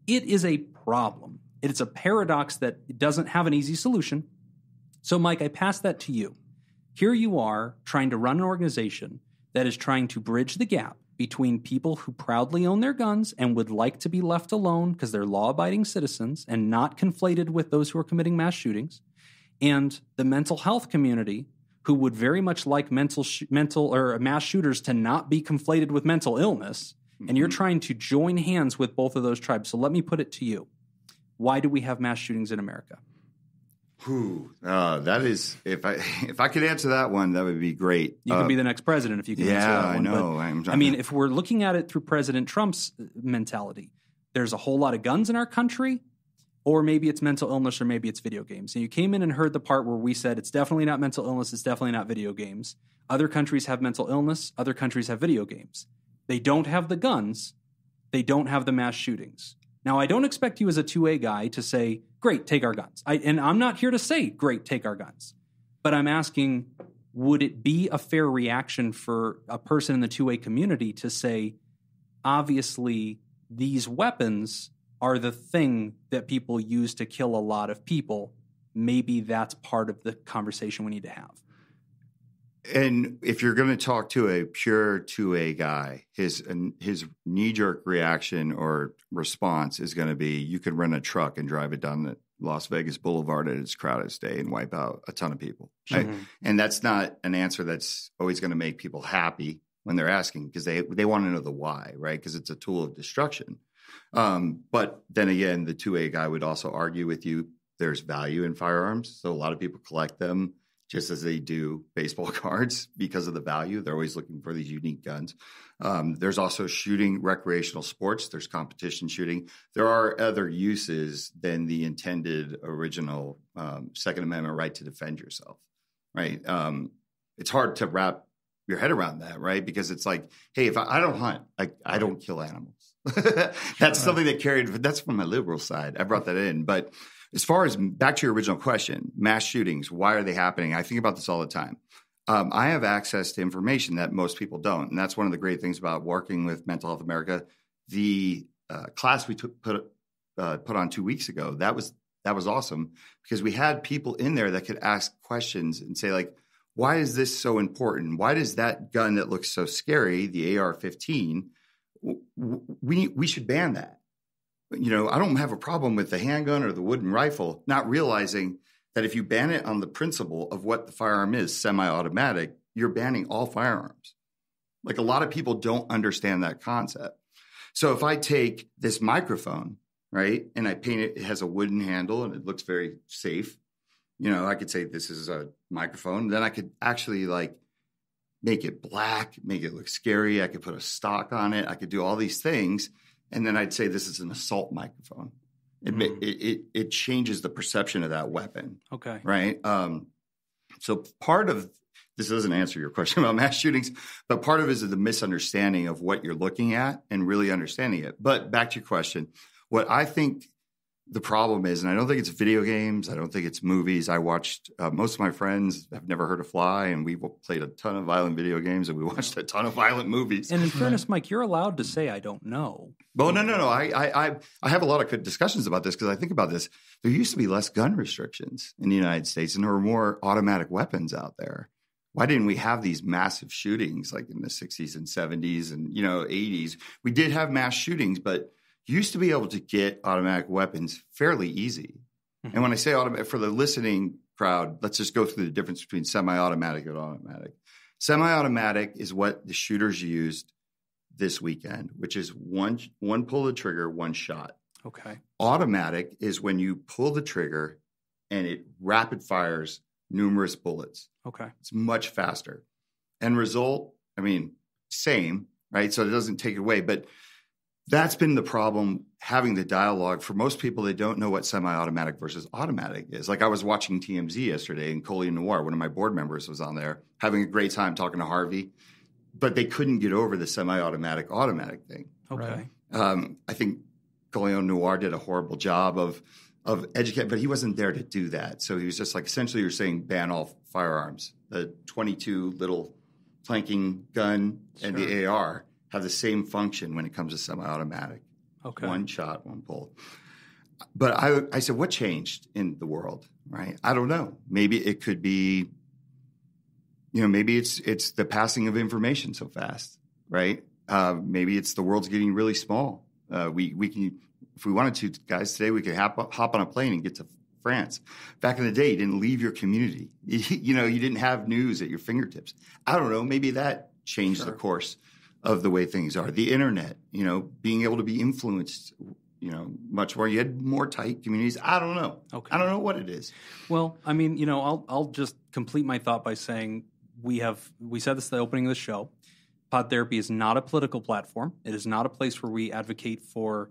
it is a problem. It's a paradox that doesn't have an easy solution. So, Mike, I pass that to you. Here you are trying to run an organization that is trying to bridge the gap between people who proudly own their guns and would like to be left alone because they're law-abiding citizens and not conflated with those who are committing mass shootings, and the mental health community who would very much like mental or mass shooters to not be conflated with mental illness. And you're trying to join hands with both of those tribes. So let me put it to you. Why do we have mass shootings in America? That is, if I could answer that one, that would be great. You could be the next president if you can answer that one. Yeah, I know. I mean, if we're looking at it through President Trump's mentality, there's a whole lot of guns in our country, or maybe it's mental illness, or maybe it's video games. And you came in and heard the part where we said it's definitely not mental illness, it's definitely not video games. Other countries have mental illness, other countries have video games. They don't have the guns, they don't have the mass shootings. Now, I don't expect you as a 2A guy to say, great, take our guns. And I'm not here to say, great, take our guns. But I'm asking, would it be a fair reaction for a person in the 2A community to say, obviously, these weapons are the thing that people use to kill a lot of people? Maybe that's part of the conversation we need to have. And if you're going to talk to a pure 2A guy, his knee-jerk reaction or response is going to be, you can rent a truck and drive it down the Las Vegas Boulevard at its crowdedest day and wipe out a ton of people. Right? Mm-hmm. And that's not an answer that's always going to make people happy when they're asking, because they want to know the why, right? Because it's a tool of destruction. But then again, the 2A guy would also argue with you there's value in firearms. So a lot of people collect them just as they do baseball cards because of the value. They're always looking for these unique guns. There's also shooting, recreational sports. There's competition shooting. There are other uses than the intended original Second Amendment right to defend yourself, right? It's hard to wrap your head around that, right? Because it's like, hey, if I don't hunt, I don't kill animals. That's something that that's from my liberal side. I brought that in. But as far as back to your original question, mass shootings, why are they happening? I think about this all the time. I have access to information that most people don't. And that's one of the great things about working with Mental Health America. The class we put on 2 weeks ago, that was awesome because we had people in there that could ask questions and say, like, why is this so important? Why does that gun that looks so scary, the AR-15, we should ban that? You know, I don't have a problem with the handgun or the wooden rifle, not realizing that if you ban it on the principle of what the firearm is, semi-automatic, you're banning all firearms. Like, a lot of people don't understand that concept. So if I take this microphone, right, and I paint it, it has a wooden handle and it looks very safe. You know, I could say this is a microphone. Then I could actually like make it black, make it look scary. I could put a stock on it. I could do all these things. And then I'd say this is an assault microphone. It changes the perception of that weapon. Okay. Right. So part of this doesn't answer your question about mass shootings, but part of it is the misunderstanding of what you're looking at and really understanding it. But back to your question, what I think the problem is, and I don't think it's video games, I don't think it's movies. I watched, most of my friends have never heard of Fly, and we played a ton of violent video games, and we watched a ton of violent movies. And in fairness, Mike, you're allowed to say, I don't know. Well, no. I have a lot of good discussions about this because I think about this. There used to be less gun restrictions in the United States, and there were more automatic weapons out there. Why didn't we have these massive shootings like in the 60s and 70s and, 80s? We did have mass shootings, but you used to be able to get automatic weapons fairly easy. Mm-hmm. And when I say automatic, for the listening crowd, let's just go through the difference between semi-automatic and automatic. Semi-automatic is what the shooters used this weekend, which is one pull the trigger, one shot. Okay. Automatic is when you pull the trigger and it rapid fires numerous bullets. Okay. It's much faster. End result, same, right? So it doesn't take it away, but that's been the problem, having the dialogue. For most people, they don't know what semi-automatic versus automatic is. Like, I was watching TMZ yesterday, and Coley Noir, one of my board members, was on there having a great time talking to Harvey, but they couldn't get over the semi-automatic automatic thing. Okay. I think Coley Noir did a horrible job of educating, but he wasn't there to do that. So he was just like, essentially, you're saying ban all firearms. The 22 little planking gun and the AR have the same function when it comes to semi-automatic. Okay. One shot, one pull. But I said, what changed in the world, right? I don't know. Maybe it could be, maybe it's the passing of information so fast, right? Maybe it's the world's getting really small. We can, if we wanted to, guys, today we could hop on a plane and get to France. Back in the day, you didn't leave your community. You didn't have news at your fingertips. I don't know. Maybe that changed the course of the way things are. The internet, being able to be influenced much more. You had more tight communities. I don't know. Okay. I don't know what it is. Well, I mean, I'll just complete my thought by saying we said this at the opening of the show. Pod Therapy is not a political platform. It is not a place where we advocate for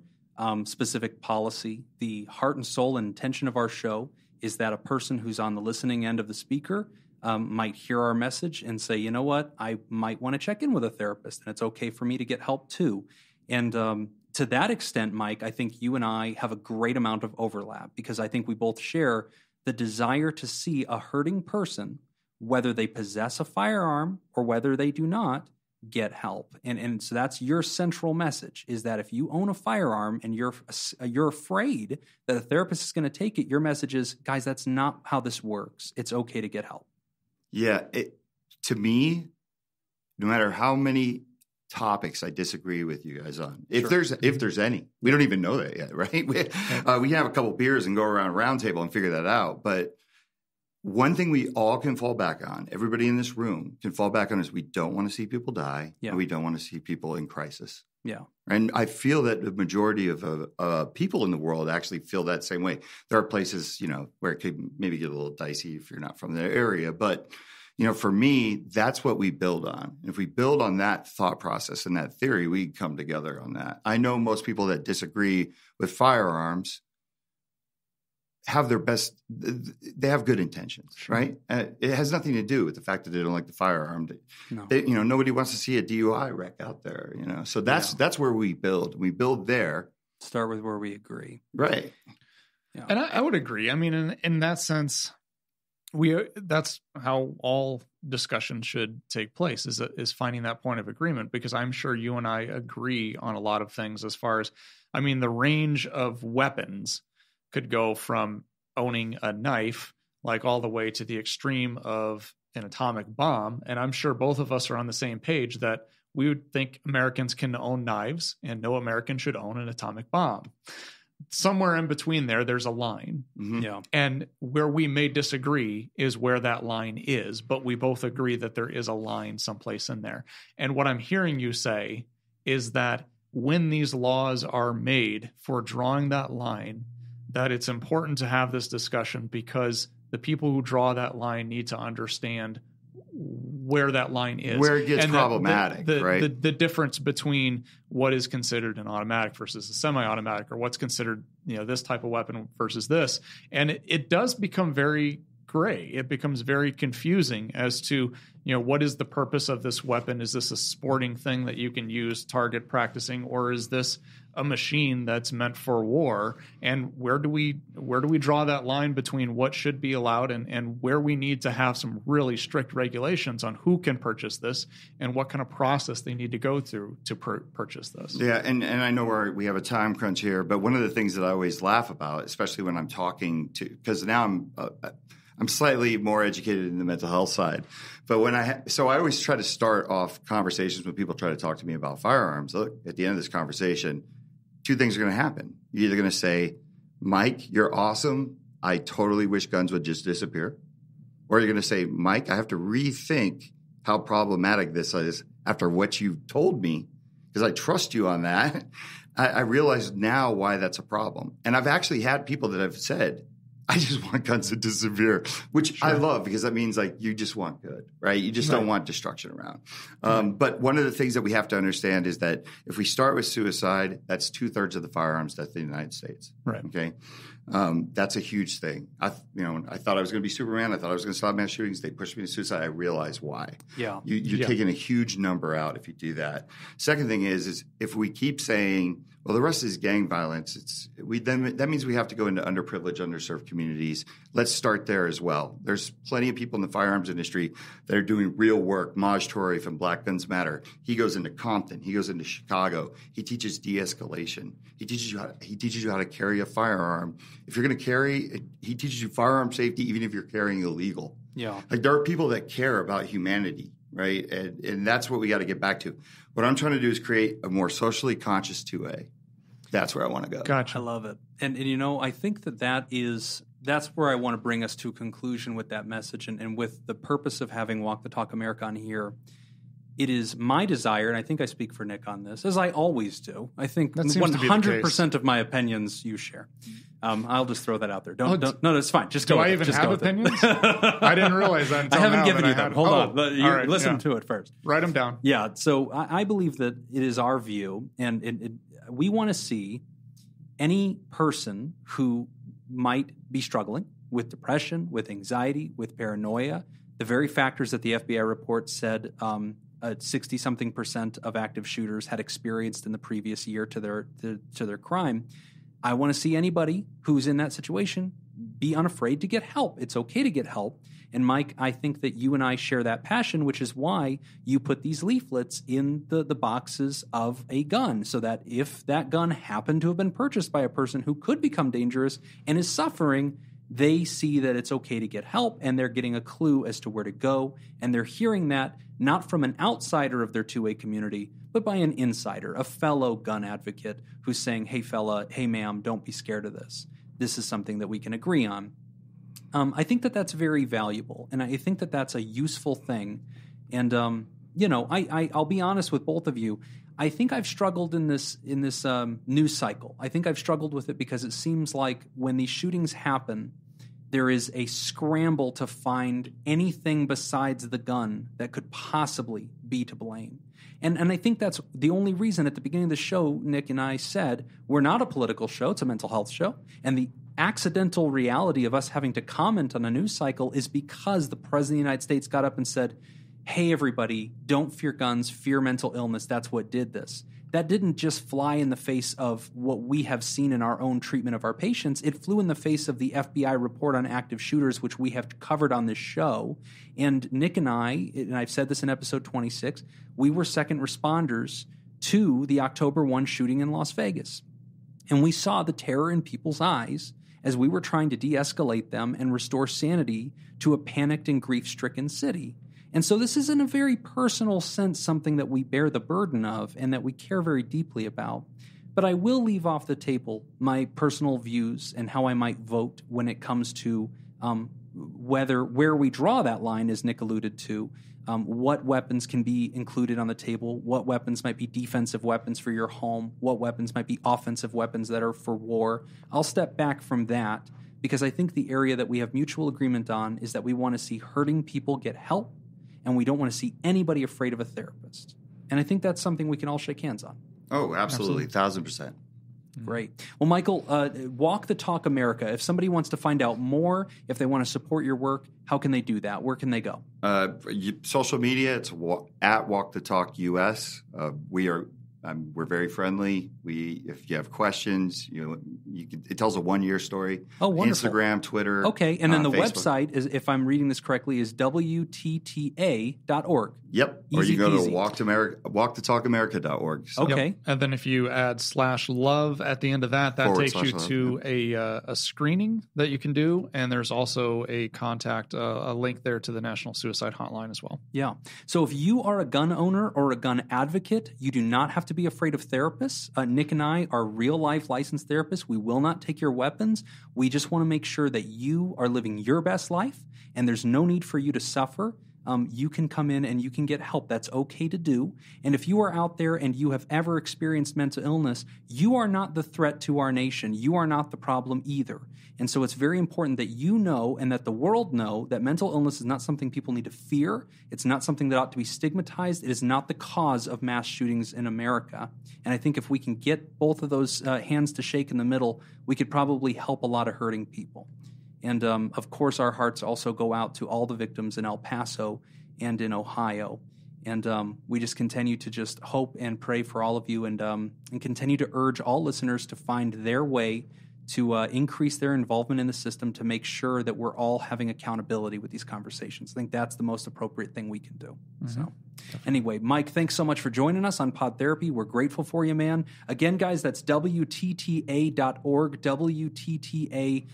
specific policy. The heart and soul and intention of our show is that a person who's on the listening end of the speaker might hear our message and say, you know what, I might want to check in with a therapist, and it's okay for me to get help too. And to that extent, Mike, I think you and I have a great amount of overlap because I think we both share the desire to see a hurting person, whether they possess a firearm or whether they do not, get help. And so that's your central message, is that if you own a firearm and you're afraid that a therapist is going to take it, your message is, guys, that's not how this works. It's okay to get help. Yeah. To me, no matter how many topics I disagree with you guys on, if there's any, we don't even know that yet, right? We have a couple beers and go around a round table and figure that out. But one thing we all can fall back on, everybody in this room can fall back on, is we don't want to see people die, and we don't want to see people in crisis. Yeah. And I feel that the majority of people in the world actually feel that same way. There are places, where it could maybe get a little dicey if you're not from the area. But, for me, that's what we build on. If we build on that thought process and that theory, we come together on that. I know most people that disagree with firearms have they have good intentions, right? It has nothing to do with the fact that they don't like the firearm. No. Nobody wants to see a DUI wreck out there, So that's where we build. We build there. Start with where we agree. Right. Yeah. And I would agree. I mean, in that sense, that's how all discussion should take place, is finding that point of agreement, because I'm sure you and I agree on a lot of things as far as, the range of weapons could go from owning a knife, like all the way to the extreme of an atomic bomb. And I'm sure both of us are on the same page that we would think Americans can own knives and no American should own an atomic bomb. Somewhere in between there's a line. Mm-hmm. Yeah. And where we may disagree is where that line is, but we both agree that there is a line someplace in there. And what I'm hearing you say is that when these laws are made for drawing that line, that it's important to have this discussion, because the people who draw that line need to understand where that line is. Where it gets problematic, right? The difference between what is considered an automatic versus a semi-automatic, or what's considered, this type of weapon versus this. And it does become very gray. It becomes very confusing as to, what is the purpose of this weapon? Is this a sporting thing that you can use target practicing, or is this a machine that's meant for war? And where do we draw that line between what should be allowed and where we need to have some really strict regulations on who can purchase this and what kind of process they need to go through to purchase this? Yeah, and I know we have a time crunch here, but one of the things that I always laugh about, especially when I'm talking to, because now I'm slightly more educated in the mental health side, but so I always try to start off conversations when people try to talk to me about firearms. Look, at the end of this conversation, two things are going to happen. You're either going to say, Mike, you're awesome. I totally wish guns would just disappear. Or you're going to say, Mike, I have to rethink how problematic this is after what you've told me, because I trust you on that. I realize now why that's a problem. And I've actually had people that have said, I just want guns to disappear, which I love, because that means you just want good, right? You just don't want destruction around. But one of the things that we have to understand is that if we start with suicide, that's 2/3 of the firearms death in the United States. Right. Okay. That's a huge thing. I thought I was going to be Superman. I thought I was going to stop mass shootings. They pushed me to suicide. I realized why. Yeah. You're taking a huge number out if you do that. Second thing is if we keep saying, well, the rest is gang violence, that means we have to go into underprivileged, underserved communities. Let's start there as well. There's plenty of people in the firearms industry that are doing real work. Maj Toure from Black Guns Matter. He goes into Compton. He goes into Chicago. He teaches de-escalation. He teaches you how to carry a firearm. If you're going to carry, he teaches you firearm safety, even if you're carrying illegal. Yeah. There are people that care about humanity, right? And that's what we got to get back to. What I'm trying to do is create a more socially conscious 2A. That's where I want to go. Gotcha. I love it. And I think that's where I want to bring us to a conclusion with that message, and with the purpose of having Walk the Talk America on here. it is my desire, and I think I speak for Nick on this, as I always do. I think That seems to be the 100% of my opinions you share. I'll just throw that out there. No, that's fine. Just do go I with even it. Just have go with opinions? It. I didn't realize that until I haven't now given that you I them. had. Hold on. All right, listen to it first. Write them down. Yeah. So I believe that it is our view, and we want to see any person who might be struggling with depression, with anxiety, with paranoia, the very factors that the FBI report said 60-something% of active shooters had experienced in the previous year to their crime. I want to see anybody who's in that situation be unafraid to get help. It's okay to get help. And Mike, I think that you and I share that passion, which is why you put these leaflets in the boxes of a gun, so that if that gun happened to have been purchased by a person who could become dangerous and is suffering, they see that it's okay to get help, and they're getting a clue as to where to go. And they're hearing that not from an outsider of their 2A community, but by an insider, a fellow gun advocate who's saying, hey, fella, hey, ma'am, don't be scared of this. This is something that we can agree on. I think that that's very valuable, and I think that that's a useful thing. And, I'll be honest with both of you. I think I've struggled in this news cycle. I think I've struggled with it because it seems like when these shootings happen, there is a scramble to find anything besides the gun that could possibly be to blame. And I think that's the only reason at the beginning of the show, Nick and I said, we're not a political show, it's a mental health show. And the accidental reality of us having to comment on a news cycle is because the President of the United States got up and said, hey, everybody, don't fear guns, fear mental illness. That's what did this. That didn't just fly in the face of what we have seen in our own treatment of our patients. It flew in the face of the FBI report on active shooters, which we have covered on this show. And Nick and I've said this in episode 26, we were second responders to the October 1 shooting in Las Vegas. And we saw the terror in people's eyes as we were trying to de-escalate them and restore sanity to a panicked and grief-stricken city. And so this is, in a very personal sense, something that we bear the burden of and that we care very deeply about. But I will leave off the table my personal views and how I might vote when it comes to where we draw that line, as Nick alluded to, what weapons can be included on the table, what weapons might be defensive weapons for your home, what weapons might be offensive weapons that are for war. I'll step back from that because I think the area that we have mutual agreement on is that we want to see hurting people get help, and we don't want to see anybody afraid of a therapist. And I think that's something we can all shake hands on. Oh, absolutely. 1,000%. Great. Well, Michael, Walk the Talk America. If somebody wants to find out more, if they want to support your work, how can they do that? Where can they go? Social media, it's at Walk the Talk US. We're very friendly. If you have questions, it tells a 1-year story. Oh, wonderful. Instagram, Twitter. Okay, and then the Facebook. website is, if I'm reading this correctly, is WTTA.org. Yep. Easy or you go peasy. to walktotalkamerica.org. So. Okay. Yep. And then if you add /love at the end of that takes you /love, to a screening that you can do. And there's also a contact, a link there to the National Suicide Hotline as well. Yeah. So if you are a gun owner or a gun advocate, you do not have to be afraid of therapists. Nick and I are real-life licensed therapists. We will not take your weapons. We just want to make sure that you are living your best life, and there's no need for you to suffer. You can come in and you can get help. That's okay to do. And if you are out there and you have ever experienced mental illness, you are not the threat to our nation. You are not the problem either. And so it's very important that you know and that the world know that mental illness is not something people need to fear. It's not something that ought to be stigmatized. It is not the cause of mass shootings in America. And I think if we can get both of those hands to shake in the middle, we could probably help a lot of hurting people. And, of course, our hearts also go out to all the victims in El Paso and in Ohio. And we just continue to just hope and pray for all of you and continue to urge all listeners to find their way to increase their involvement in the system to make sure that we're all having accountability with these conversations. I think that's the most appropriate thing we can do. Mm-hmm. So anyway, Mike, thanks so much for joining us on Pod Therapy. We're grateful for you, man. Again, guys, that's WTTA.org, WTTA.org,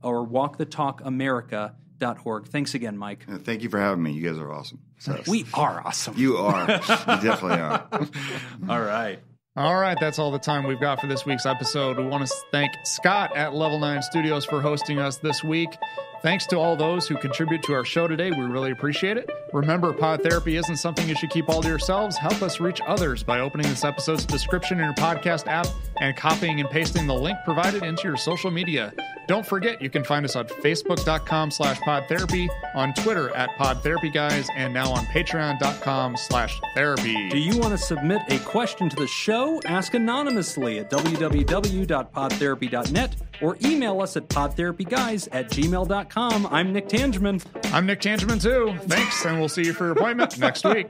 or WalkTheTalkAmerica.org. Thanks again, Mike. Thank you for having me. You guys are awesome. So. We are awesome. You are. You definitely are. All right. All right, that's all the time we've got for this week's episode. We want to thank Scott at Level 9 Studios for hosting us this week. Thanks to all those who contribute to our show today. We really appreciate it. Remember, pod therapy isn't something you should keep all to yourselves. Help us reach others by opening this episode's description in your podcast app and copying and pasting the link provided into your social media. Don't forget, you can find us on Facebook.com/podtherapy, on Twitter @PodTherapyGuys, and now on Patreon.com/therapy. Do you want to submit a question to the show? Ask anonymously at www.podtherapy.net or email us at podtherapyguys@gmail.com. I'm Nick Tangeman. I'm Nick Tangeman too. Thanks, and we'll see you for your appointment next week.